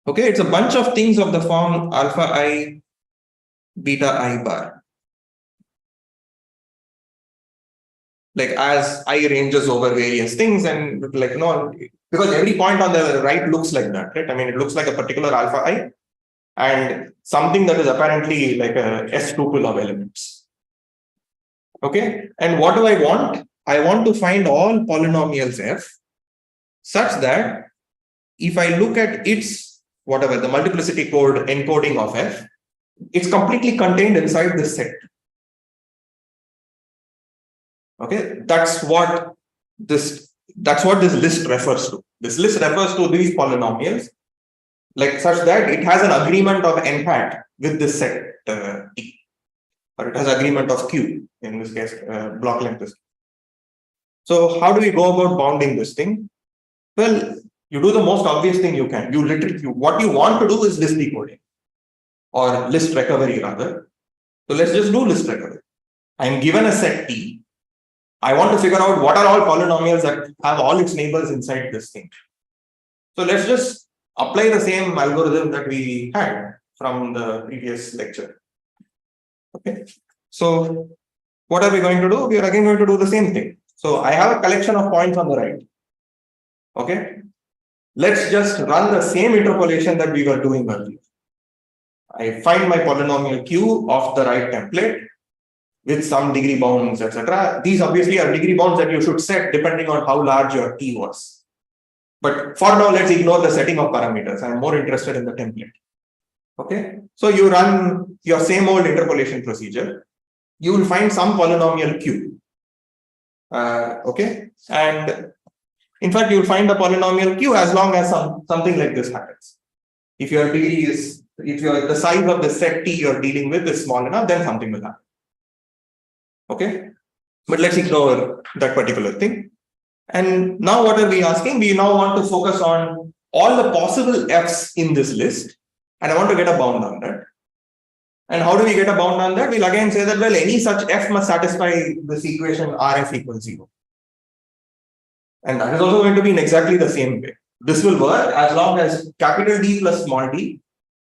Okay, it's a bunch of things of the form alpha I, beta I bar. Like as I ranges over various things and like, because every point on the right looks like that, right? It looks like a particular alpha I and something that is apparently like a S tuple of elements. Okay, and what do I want? I want to find all polynomials F such that if I look at its the multiplicity code encoding of F, it's completely contained inside this set. Okay, that's what this list refers to. This list refers to these polynomials, like such that it has an agreement of n hat with this set T, or it has agreement of Q in this case, block length is. So how do we go about bounding this thing? Well, you do the most obvious thing you can. What you want to do is list decoding or list recovery rather. So let's just do list recovery. I'm given a set T. I want to figure out what are all polynomials that have all its neighbors inside this thing. So let's just apply the same algorithm that we had from the previous lecture. Okay. So what are we going to do? We are again going to do the same thing. So I have a collection of points on the right. Okay. Let's just run the same interpolation that we were doing earlier. I find my polynomial Q of the right template with some degree bounds, etc. These obviously are degree bounds that you should set depending on how large your T was. But for now, let's ignore the setting of parameters. I'm more interested in the template. Okay. So you run your same old interpolation procedure. You will find some polynomial Q. Okay. And in fact, you will find the polynomial Q as long as something like this happens. If your degree is, the size of the set T you're dealing with is small enough, then something will happen. Okay. But let's ignore that particular thing. And now what are we asking? We now want to focus on all the possible f's in this list. And I want to get a bound on that. And how do we get a bound on that? We'll again say that, well, any such f must satisfy this equation Rf equals 0. And that is also going to be in exactly the same way. This will work as long as capital D plus small d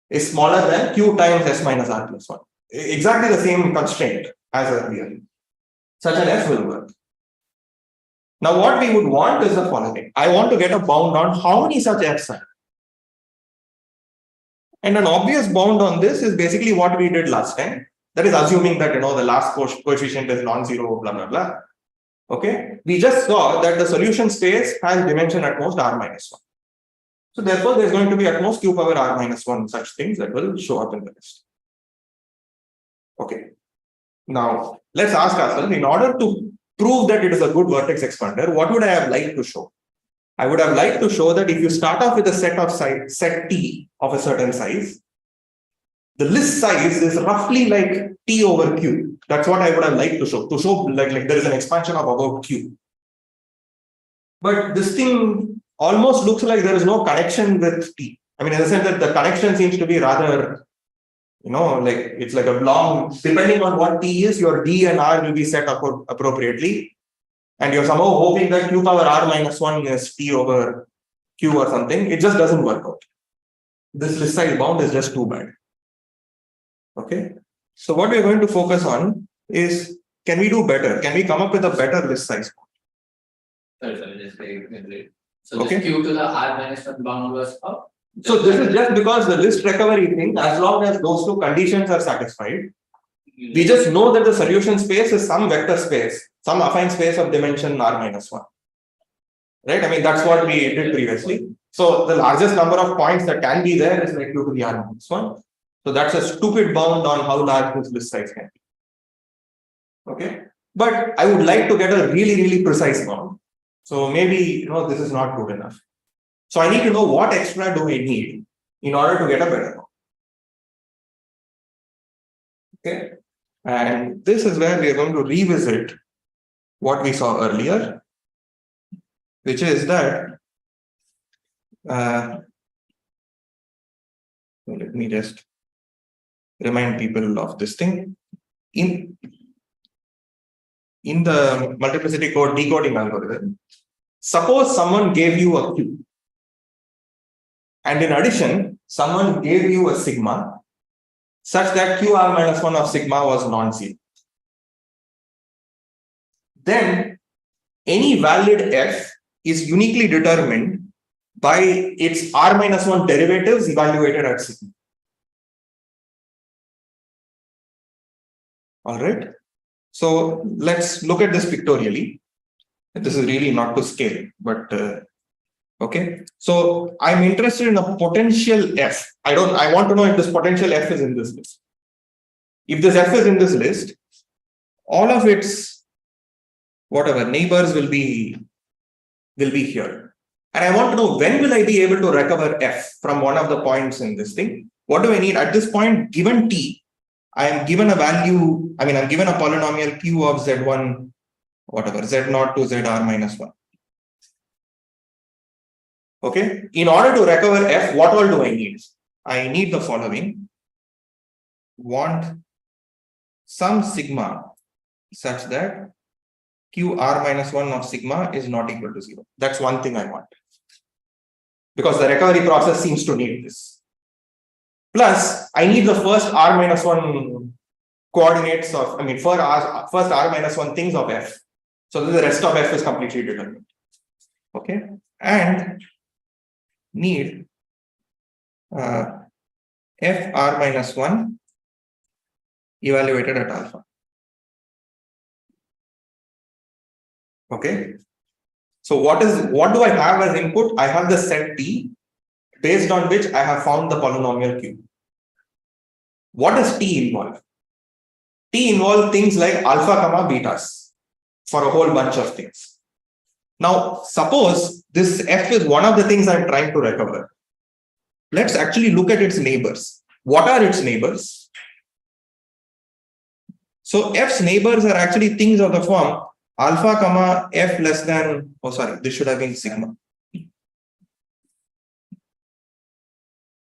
is smaller than q times s minus r plus 1. Exactly the same constraint as earlier. Such an f will work. Now what we would want is the following. I want to get a bound on how many such f's are. And an obvious bound on this is basically what we did last time. That is assuming that, the last coefficient is non-zero, blah, blah, blah. Okay. We just saw that the solution space has dimension at most r minus 1. So therefore, there's going to be at most q power r minus 1 such things that will show up in the list. Okay. Now, let's ask ourselves, in order to prove that it is a good vertex expander, what would I have liked to show? I would have liked to show that if you start off with a set T of a certain size, the list size is roughly like T over Q. That's what I would have liked to show like there is an expansion of about Q. But this thing almost looks like there is no connection with T. I mean, in the sense that the connection seems to be rather, like it's like a long, depending on what T is, your D and R will be set up appropriately. And you're somehow hoping that q power r minus 1 is T over Q or something. It just doesn't work out. This list size bound is just too bad. Okay. So what we're going to focus on is, can we do better? Can we come up with a better list size bound? Sorry, just so okay. Q to the r minus 1 bound was up. So this is just because the list recovery thing, as long as those two conditions are satisfied, we just know that the solution space is some vector space, some affine space of dimension r minus 1. Right? I mean, that's what we did previously. So the largest number of points that can be there is like q to the r minus 1. So that's a stupid bound on how large this list size can be. Okay. But I would like to get a really, really precise bound. So maybe, this is not good enough. So I need to know what extra do I need in order to get a better bound. Okay. And this is where we are going to revisit what we saw earlier, which is that, let me just remind people of this thing. In the multiplicity code decoding algorithm, suppose someone gave you a Q, and in addition, someone gave you a sigma such that QR minus 1 of sigma was non-zero. Then any valid f is uniquely determined by its r minus 1 derivatives evaluated at sigma. All right. So let's look at this pictorially. This is really not to scale, but okay. So I'm interested in a potential f. I want to know if this potential f is in this list. If this f is in this list, all of its whatever neighbors will be here. And I want to know, when will I be able to recover f from one of the points in this thing? What do I need at this point? Given t, I am given a value, I'm given a polynomial q of z1, whatever, z0 to zr minus 1. Okay. In order to recover f, what all do I need? I need the following. Want some sigma such that q r minus 1 of sigma is not equal to 0. That's one thing I want. Because the recovery process seems to need this. Plus, I need the first r minus 1 coordinates of, first r minus 1 things of f. So that the rest of f is completely determined. Okay. And need f r minus 1 evaluated at alpha. Okay. So what do I have as input? I have the set t, based on which I have found the polynomial q. What does t involve? T involve things like alpha comma betas for a whole bunch of things. Now, suppose this f is one of the things I'm trying to recover. Let's actually look at its neighbors. What are its neighbors? So F's neighbors are actually things of the form alpha comma F less than, oh sorry, this should have been sigma.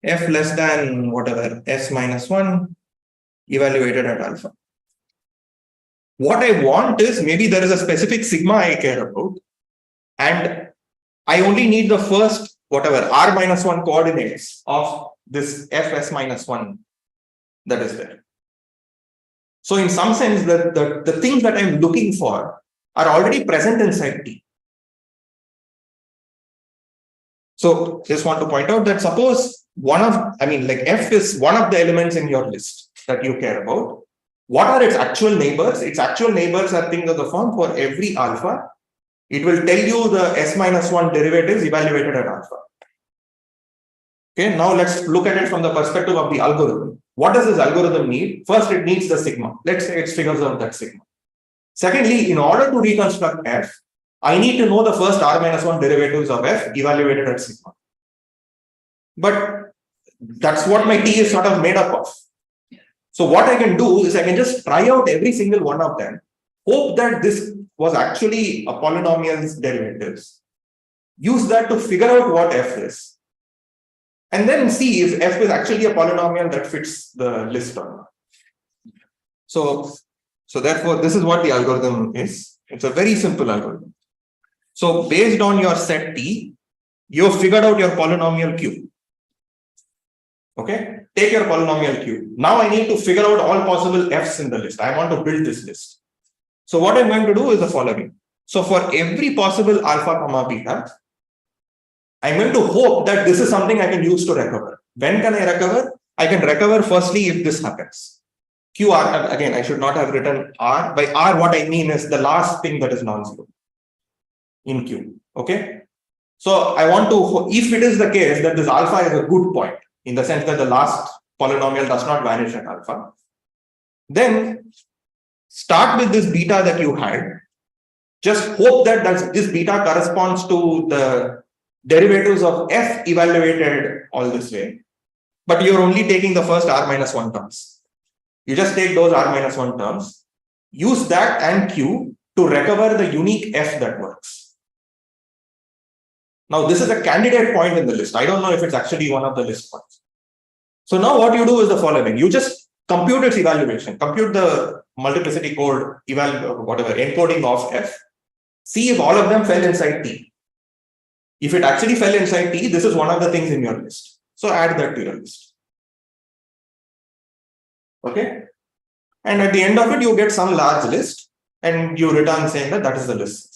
F less than whatever, S minus 1 evaluated at alpha. What I want is maybe there is a specific sigma I care about, and I only need the first whatever R minus 1 coordinates of this Fs minus 1 that is there. So in some sense, the things that I'm looking for are already present inside T. So just want to point out that suppose F is one of the elements in your list that you care about. What are its actual neighbors? Its actual neighbors are things of the form for every alpha. It will tell you the S minus 1 derivatives evaluated at alpha. Okay, now let's look at it from the perspective of the algorithm. What does this algorithm need? First, it needs the sigma. Let's say it figures out that sigma. Secondly, in order to reconstruct F, I need to know the first R minus 1 derivatives of F evaluated at sigma. But that's what my T is sort of made up of. So what I can do is I can just try out every single one of them, hope that this was actually a polynomial's derivatives, use that to figure out what F is, and then see if F is actually a polynomial that fits the list or not. So therefore, this is what the algorithm is. It's a very simple algorithm. So based on your set T, you've figured out your polynomial Q. Okay, take your polynomial Q. Now I need to figure out all possible F's in the list. I want to build this list. So what I'm going to do is the following. So for every possible alpha comma beta, I'm going to hope that this is something I can use to recover. When can I recover? I can recover firstly if this happens. QR, again, I should not have written R. By R, what I mean is the last thing that is non-zero in Q. Okay. So I want to, if it is the case that this alpha is a good point, in the sense that the last polynomial does not vanish at alpha, then start with this beta that you had. Just hope that this beta corresponds to the derivatives of F evaluated all this way. But you're only taking the first R minus 1 terms. You just take those R minus 1 terms, use that and Q to recover the unique F that works. Now, this is a candidate point in the list. I don't know if it's actually one of the list points. So now what you do is the following. You just compute its evaluation, compute the multiplicity code, encoding of F, see if all of them fell inside T. If it actually fell inside T, this is one of the things in your list. So add that to your list. Okay. And at the end of it, you get some large list and you return saying that that is the list.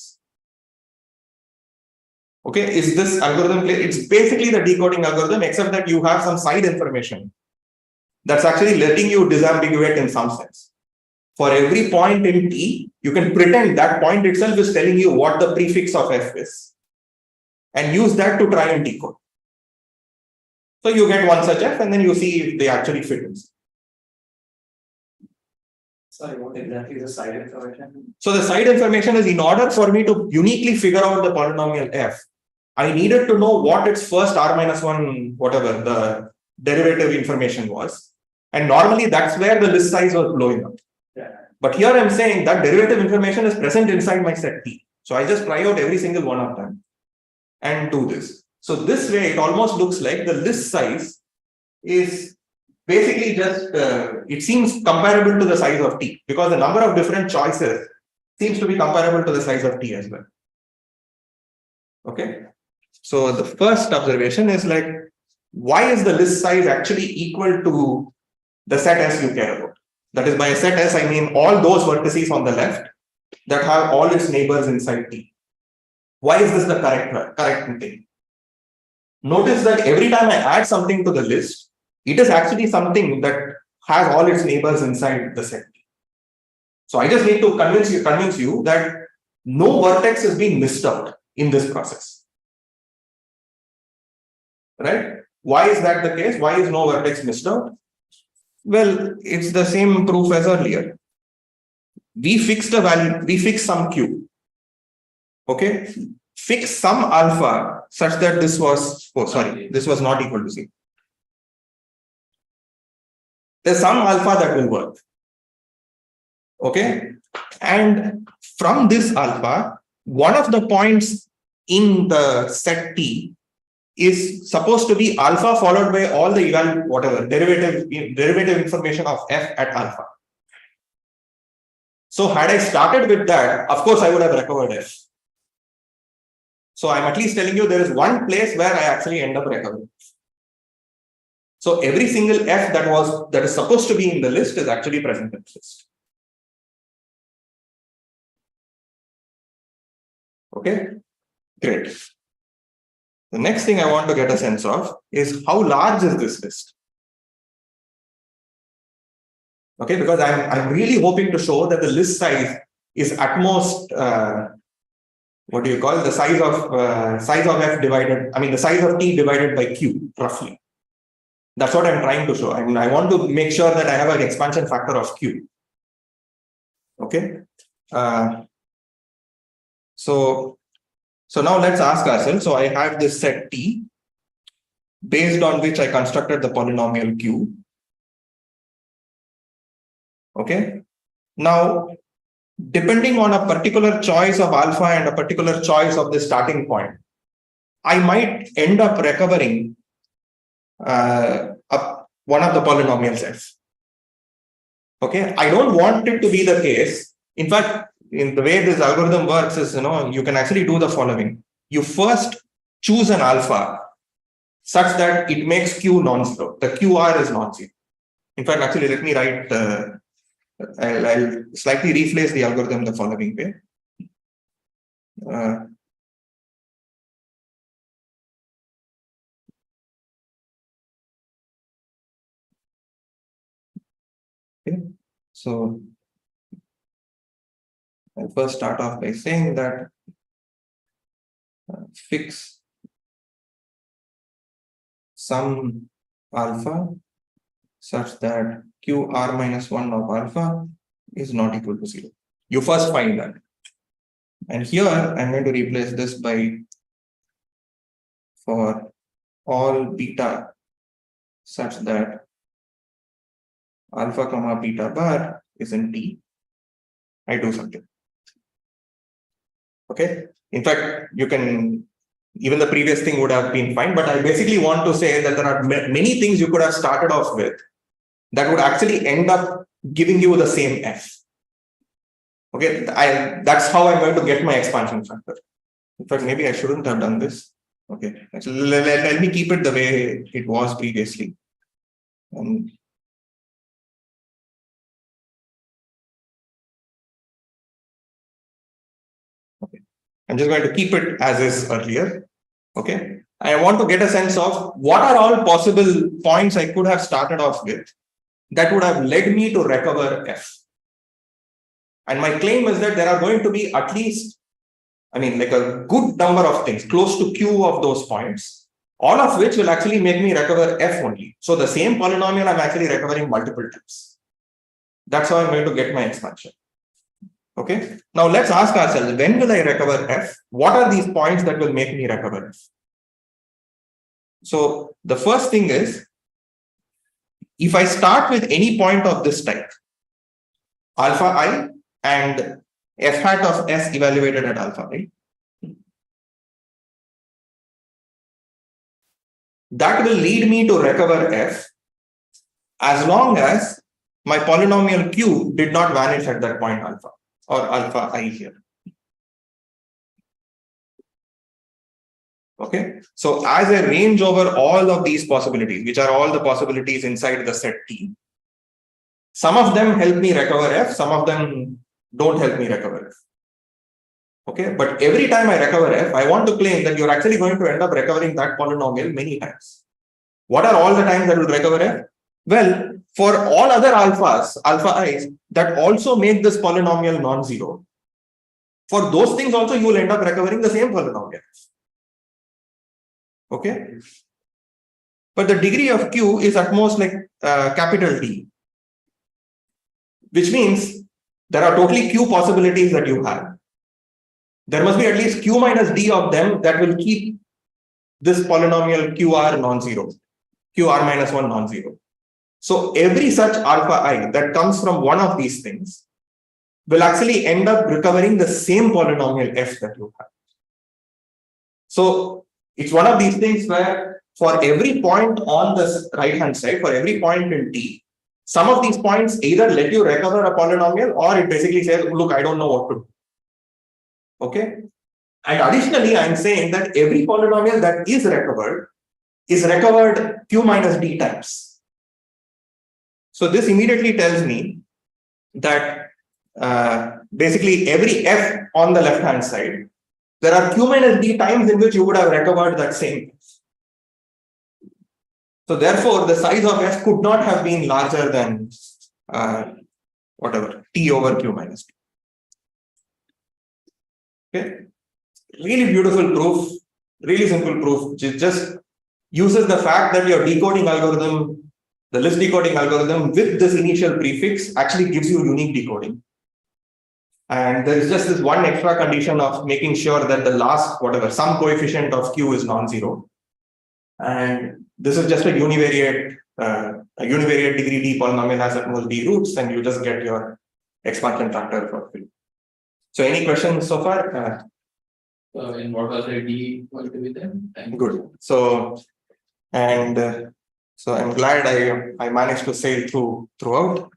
Okay, is this algorithm clear? It's basically the decoding algorithm, except that you have some side information that's actually letting you disambiguate in some sense. For every point in T, you can pretend that point itself is telling you what the prefix of F is and use that to try and decode. So you get one such F and then you see if they actually fit in. Sorry, what exactly is the side information? So the side information is, in order for me to uniquely figure out the polynomial F, I needed to know what its first R minus 1, whatever the derivative information was. And normally that's where the list size was blowing up. Yeah. But here I'm saying that derivative information is present inside my set T. So I just try out every single one of them and do this. So this way, it almost looks like the list size is basically just, it seems comparable to the size of T, because the number of different choices seems to be comparable to the size of T as well. Okay. So the first observation is like, why is the list size actually equal to the set S you care about? That is, by a set S, I mean all those vertices on the left that have all its neighbors inside T. Why is this the correct thing? Notice that every time I add something to the list, it is actually something that has all its neighbors inside the set T. So I just need to convince you that no vertex is being missed out in this process. Right? Why is that the case? Why is no vertex missed out? Well, it's the same proof as earlier. We fixed a value, we fixed some Q. Okay? Fix some alpha such that this was, this was not equal to 0. There's some alpha that will work. Okay. And from this alpha, one of the points in the set T is supposed to be alpha followed by all the derivative information of f at alpha. So had I started with that, of course I would have recovered f. So I'm at least telling you there is one place where I actually end up recovering. So every single f that is supposed to be in the list is actually present in the list. Okay, great. The next thing I want to get a sense of is how large is this list? Okay, because I'm really hoping to show that the list size is at most what do you call the size of f divided, I mean the size of t divided by q roughly. That's what I'm trying to show. I mean, I want to make sure that I have an expansion factor of q. Okay. So now let's ask ourselves. So I have this set T based on which I constructed the polynomial Q. Okay. Now, depending on a particular choice of alpha and a particular choice of the starting point, I might end up recovering one of the polynomials f. Okay. I don't want it to be the case. In fact, in the way this algorithm works is, you can actually do the following. You first choose an alpha such that it makes Q non-zero. The QR is non-zero. In fact, actually, let me write, I'll slightly rephrase the algorithm the following way. Okay. So I'll first start off by saying that fix some alpha such that QR minus 1 of alpha is not equal to 0. You first find that. And here I'm going to replace this by for all beta such that alpha comma beta bar is in T. I do something. Okay. In fact, you can, even the previous thing would have been fine, but I basically want to say that there are many things you could have started off with that would actually end up giving you the same f. Okay, that's how I'm going to get my expansion factor. In fact, maybe I shouldn't have done this. Okay, actually, let me keep it the way it was previously. Okay, I'm just going to keep it as is earlier. Okay, I want to get a sense of what are all possible points I could have started off with that would have led me to recover f. And my claim is that there are going to be at least, like a good number of things, close to q of those points, all of which will actually make me recover f only. So the same polynomial I'm actually recovering multiple times. That's how I'm going to get my expansion. Okay. Now let's ask ourselves, when will I recover f? What are these points that will make me recover f? So the first thing is, if I start with any point of this type, alpha I and f hat of s evaluated at alpha, right? That will lead me to recover f as long as my polynomial q did not vanish at that point alpha or alpha I here. Okay, so as I range over all of these possibilities, which are all the possibilities inside the set T, some of them help me recover f, some of them don't help me recover f. Okay, but every time I recover f, I want to claim that you're actually going to end up recovering that polynomial many times. What are all the times that will recover f? Well, for all other alphas, alpha i's, that also make this polynomial non-zero, for those things also you will end up recovering the same polynomial. Okay, but the degree of q is at most like capital T, which means there are totally q possibilities that you have. There must be at least q minus d of them that will keep this polynomial qr non-zero, qr minus 1 non-zero. So every such alpha I that comes from one of these things will actually end up recovering the same polynomial f that you have. So it's one of these things where for every point on the right hand side, for every point in T, some of these points either let you recover a polynomial or it basically says, look, I don't know what to do. Okay. And additionally, I'm saying that every polynomial that is recovered q minus d times. So this immediately tells me that basically every f on the left hand side, there are q minus d times in which you would have recovered that same. So therefore, the size of f could not have been larger than whatever t over q minus d. Okay, really beautiful proof, really simple proof. Just uses the fact that your decoding algorithm, the list decoding algorithm with this initial prefix actually gives you unique decoding. And there is just this one extra condition of making sure that the last, whatever, some coefficient of q is non-zero. And this is just a univariate degree d polynomial has at most d roots, and you just get your expansion factor for free. So any questions so far? In what was the d going to be then? Good. So, and so I'm glad I managed to sail throughout,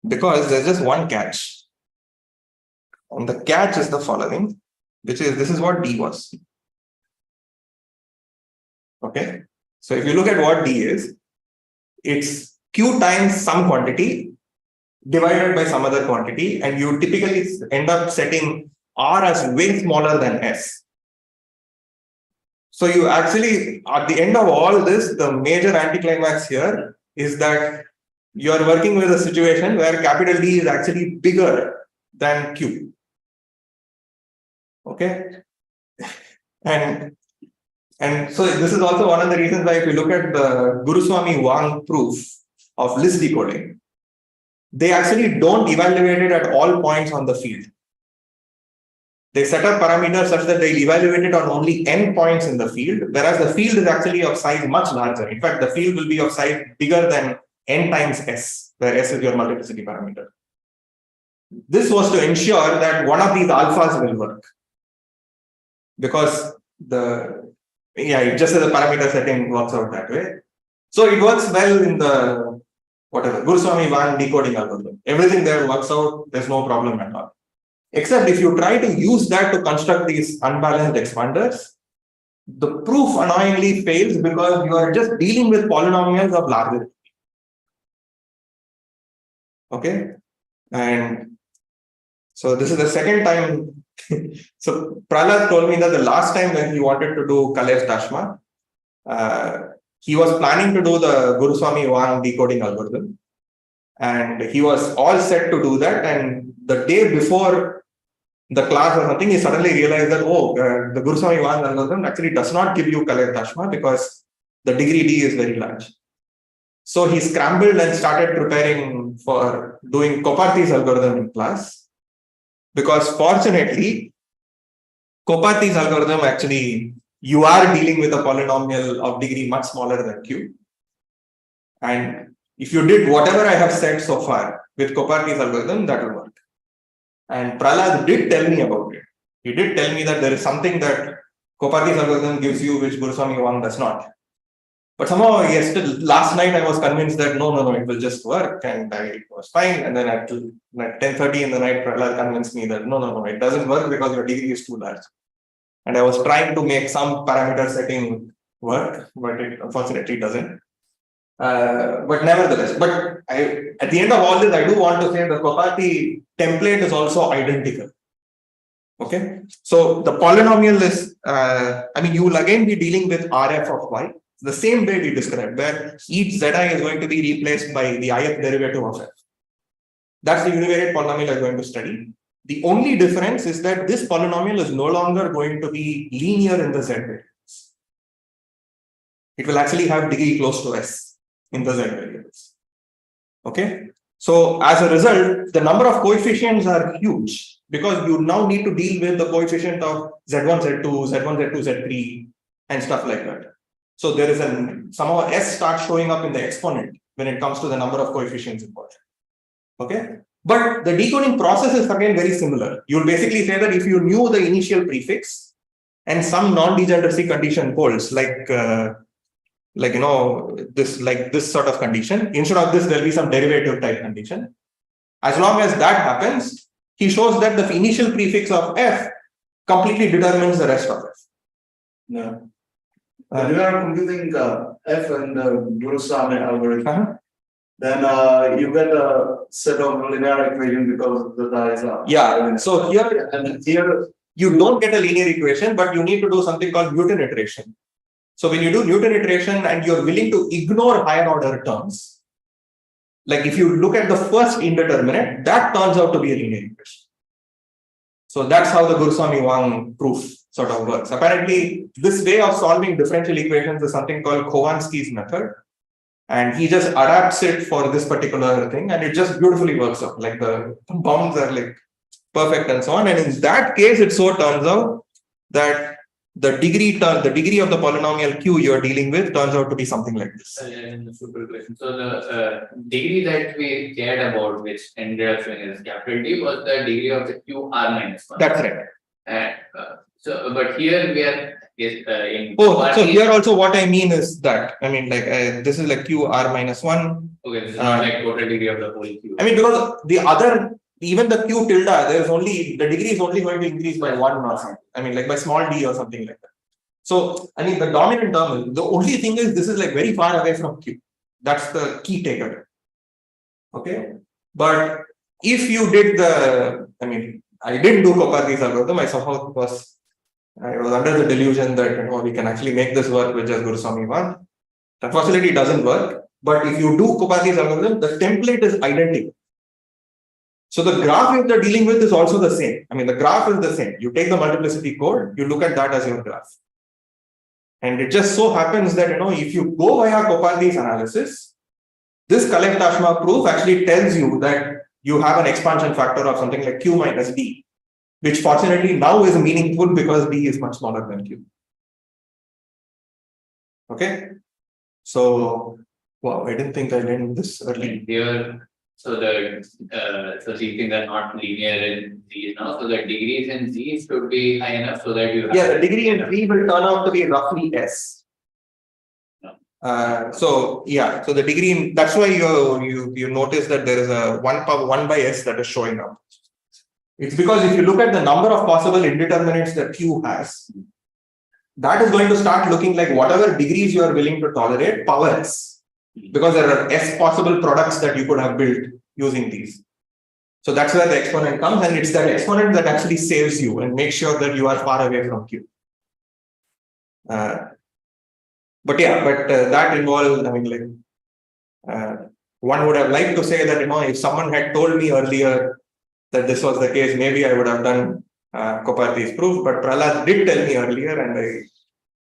because there's just one catch. And the catch is the following, which is this is what d was. Okay. So if you look at what d is, it's q times some quantity divided by some other quantity, and you typically end up setting r as way smaller than s. So you actually, at the end of all this, the major anticlimax here is that you're working with a situation where capital D is actually bigger than q. Okay. And so this is also one of the reasons why if you look at the Guruswami-Wang proof of list decoding, they actually don't evaluate it at all points on the field. They set up parameters such that they evaluate it on only n points in the field, whereas the field is actually of size much larger. In fact, the field will be of size bigger than n times s, where s is your multiplicity parameter. This was to ensure that one of these alphas will work. Because just as the parameter setting works out that way. So it works well in the Guruswami-Wang decoding algorithm. Everything there works out, there's no problem at all. Except if you try to use that to construct these unbalanced expanders, the proof annoyingly fails because you are just dealing with polynomials of larger degree. Okay. And so this is the second time. So Prahlad told me that the last time when he wanted to do Kalev-TaShma, he was planning to do the Guruswami-Wang decoding algorithm. And he was all set to do that. And the day before the class or something, he suddenly realized that, the Guruswami-Wang algorithm actually does not give you Kalev-TaShma because the degree D is very large. So he scrambled and started preparing for doing Koparthi's algorithm in class. Because fortunately, Koparthi's algorithm actually, you are dealing with a polynomial of degree much smaller than q. And if you did whatever I have said so far with Koparthi's algorithm, that will work. And Prahlad did tell me about it. He did tell me that there is something that Koparthi's algorithm gives you which Guruswami-Wang does not. But somehow last night I was convinced that no, it will just work, and I was fine. And then at 10:30 in the night, Prahlad convinced me that no, it doesn't work because your degree is too large. And I was trying to make some parameter setting work, but it unfortunately doesn't. But nevertheless, at the end of all this, I do want to say the Koparthi template is also identical. Okay, so the polynomial is, you will again be dealing with RF of y. The same way we described, where each zi is going to be replaced by the ith derivative of f. That's the univariate polynomial I'm going to study. The only difference is that this polynomial is no longer going to be linear in the z variables. It will actually have degree close to s in the z variables. Okay. So as a result, the number of coefficients are huge because you now need to deal with the coefficient of z1, z2, z1, z2, z3, and stuff like that. So there is somehow s starts showing up in the exponent when it comes to the number of coefficients involved. Okay. But the decoding process is again very similar. You'll basically say that if you knew the initial prefix and some non-degeneracy condition holds, like this sort of condition, instead of this, there'll be some derivative type condition. As long as that happens, he shows that the initial prefix of F completely determines the rest of F. Yeah. When you are computing F and the Gurusamy algorithm, then you get a set of linear equation because the dies are. Yeah. So here you don't get a linear equation, but you need to do something called Newton iteration. So when you do Newton iteration and you're willing to ignore higher order terms, like if you look at the first indeterminate, that turns out to be a linear equation. So that's how the Gurusamy-Wang proof sort of works. Apparently, this way of solving differential equations is something called Khovansky's method. And he just adapts it for this particular thing, and it just beautifully works out. Like the bounds are like perfect and so on. And in that case, it so turns out that the degree of the polynomial Q you're dealing with turns out to be something like this. So the degree that we cared about, which ended up showing as capital D, was the degree of the Q R minus 1. That's right. And but here we are in. So here also what I mean is that, I mean, like this is like Q R minus 1. Okay, this is not like total degree of the whole Q. I mean, because the other, even the Q tilde, there's only, the degree is only going to increase by 1 or something. I mean, like by small d or something like that. So, I mean, the dominant term, the only thing is this is like very far away from Q. That's the key takeaway. Okay. But if you did I mean, I didn't do Kopardi's algorithm. I was under the delusion that we can actually make this work with just Gurusamy-Wang. Unfortunately, it doesn't work. But if you do Kopardi's algorithm, the template is identical. So the graph you're dealing with is also the same. I mean, the graph is the same. You take the multiplicity code, you look at that as your graph. And it just so happens that, if you go via Kopardi's analysis, this Kalev-TaShma proof actually tells you that you have an expansion factor of something like Q minus D, which fortunately now is meaningful because D is much smaller than Q. Okay. So, wow, I didn't think I learned this early. Here, so these things are not linear in Z now. So the degrees in Z should be high enough so that you have. Yeah, the degree in Z will turn out to be roughly S. So the degree in, that's why you notice that there is a 1 by S that is showing up. It's because if you look at the number of possible indeterminates that Q has, that is going to start looking like whatever degrees you are willing to tolerate, power S. Because there are S possible products that you could have built using these. So that's where the exponent comes, and it's that exponent that actually saves you and makes sure that you are far away from Q. But that involved, I mean, like, one would have liked to say that, if someone had told me earlier that this was the case, maybe I would have done Kopardi's proof, but Prahlad did tell me earlier, and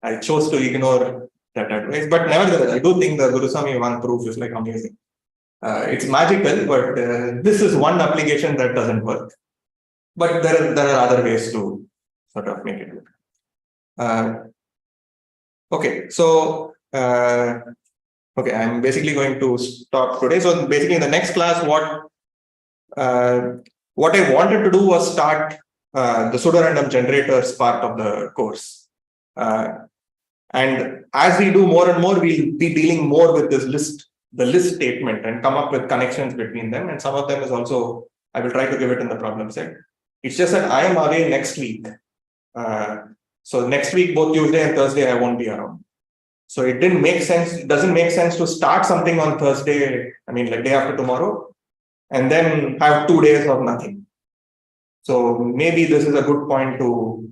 I chose to ignore that advice. But nevertheless, I do think the Gurusamy-Wang proof is like amazing. It's magical, but this is one application that doesn't work. But there are other ways to sort of make it work. Okay, so I'm basically going to stop today. So basically, in the next class, what I wanted to do was start the pseudorandom generators part of the course. And as we do more and more, we'll be dealing more with this the list statement, and come up with connections between them. And some of them is also, I will try to give it in the problem set. It's just that I am away next week. So next week, both Tuesday and Thursday, I won't be around. So it didn't make sense. It doesn't make sense to start something on Thursday, I mean, like day after tomorrow, and then have 2 days of nothing. So maybe this is a good point to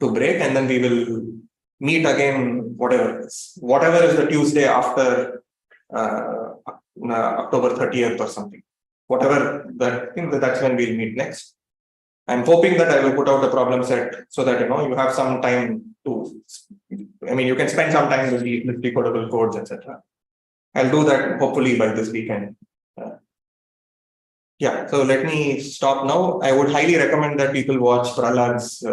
break, and then we will meet again, whatever is the Tuesday after October 30th or something. Whatever that, I think that's when we'll meet next. I'm hoping that I will put out a problem set so that you have some time to, I mean, you can spend some time with the decodable codes, etc. I'll do that hopefully by this weekend. Yeah, so let me stop now. I would highly recommend that people watch Prahlad's,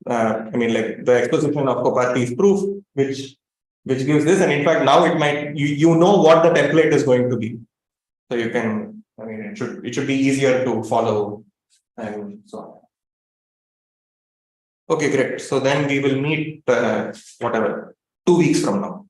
I mean, like the exposition of Kopardi's proof, which gives this. And in fact, now it might, you know what the template is going to be. So you can I mean, it should be easier to follow and so on. Okay, great. So then we will meet whatever 2 weeks from now.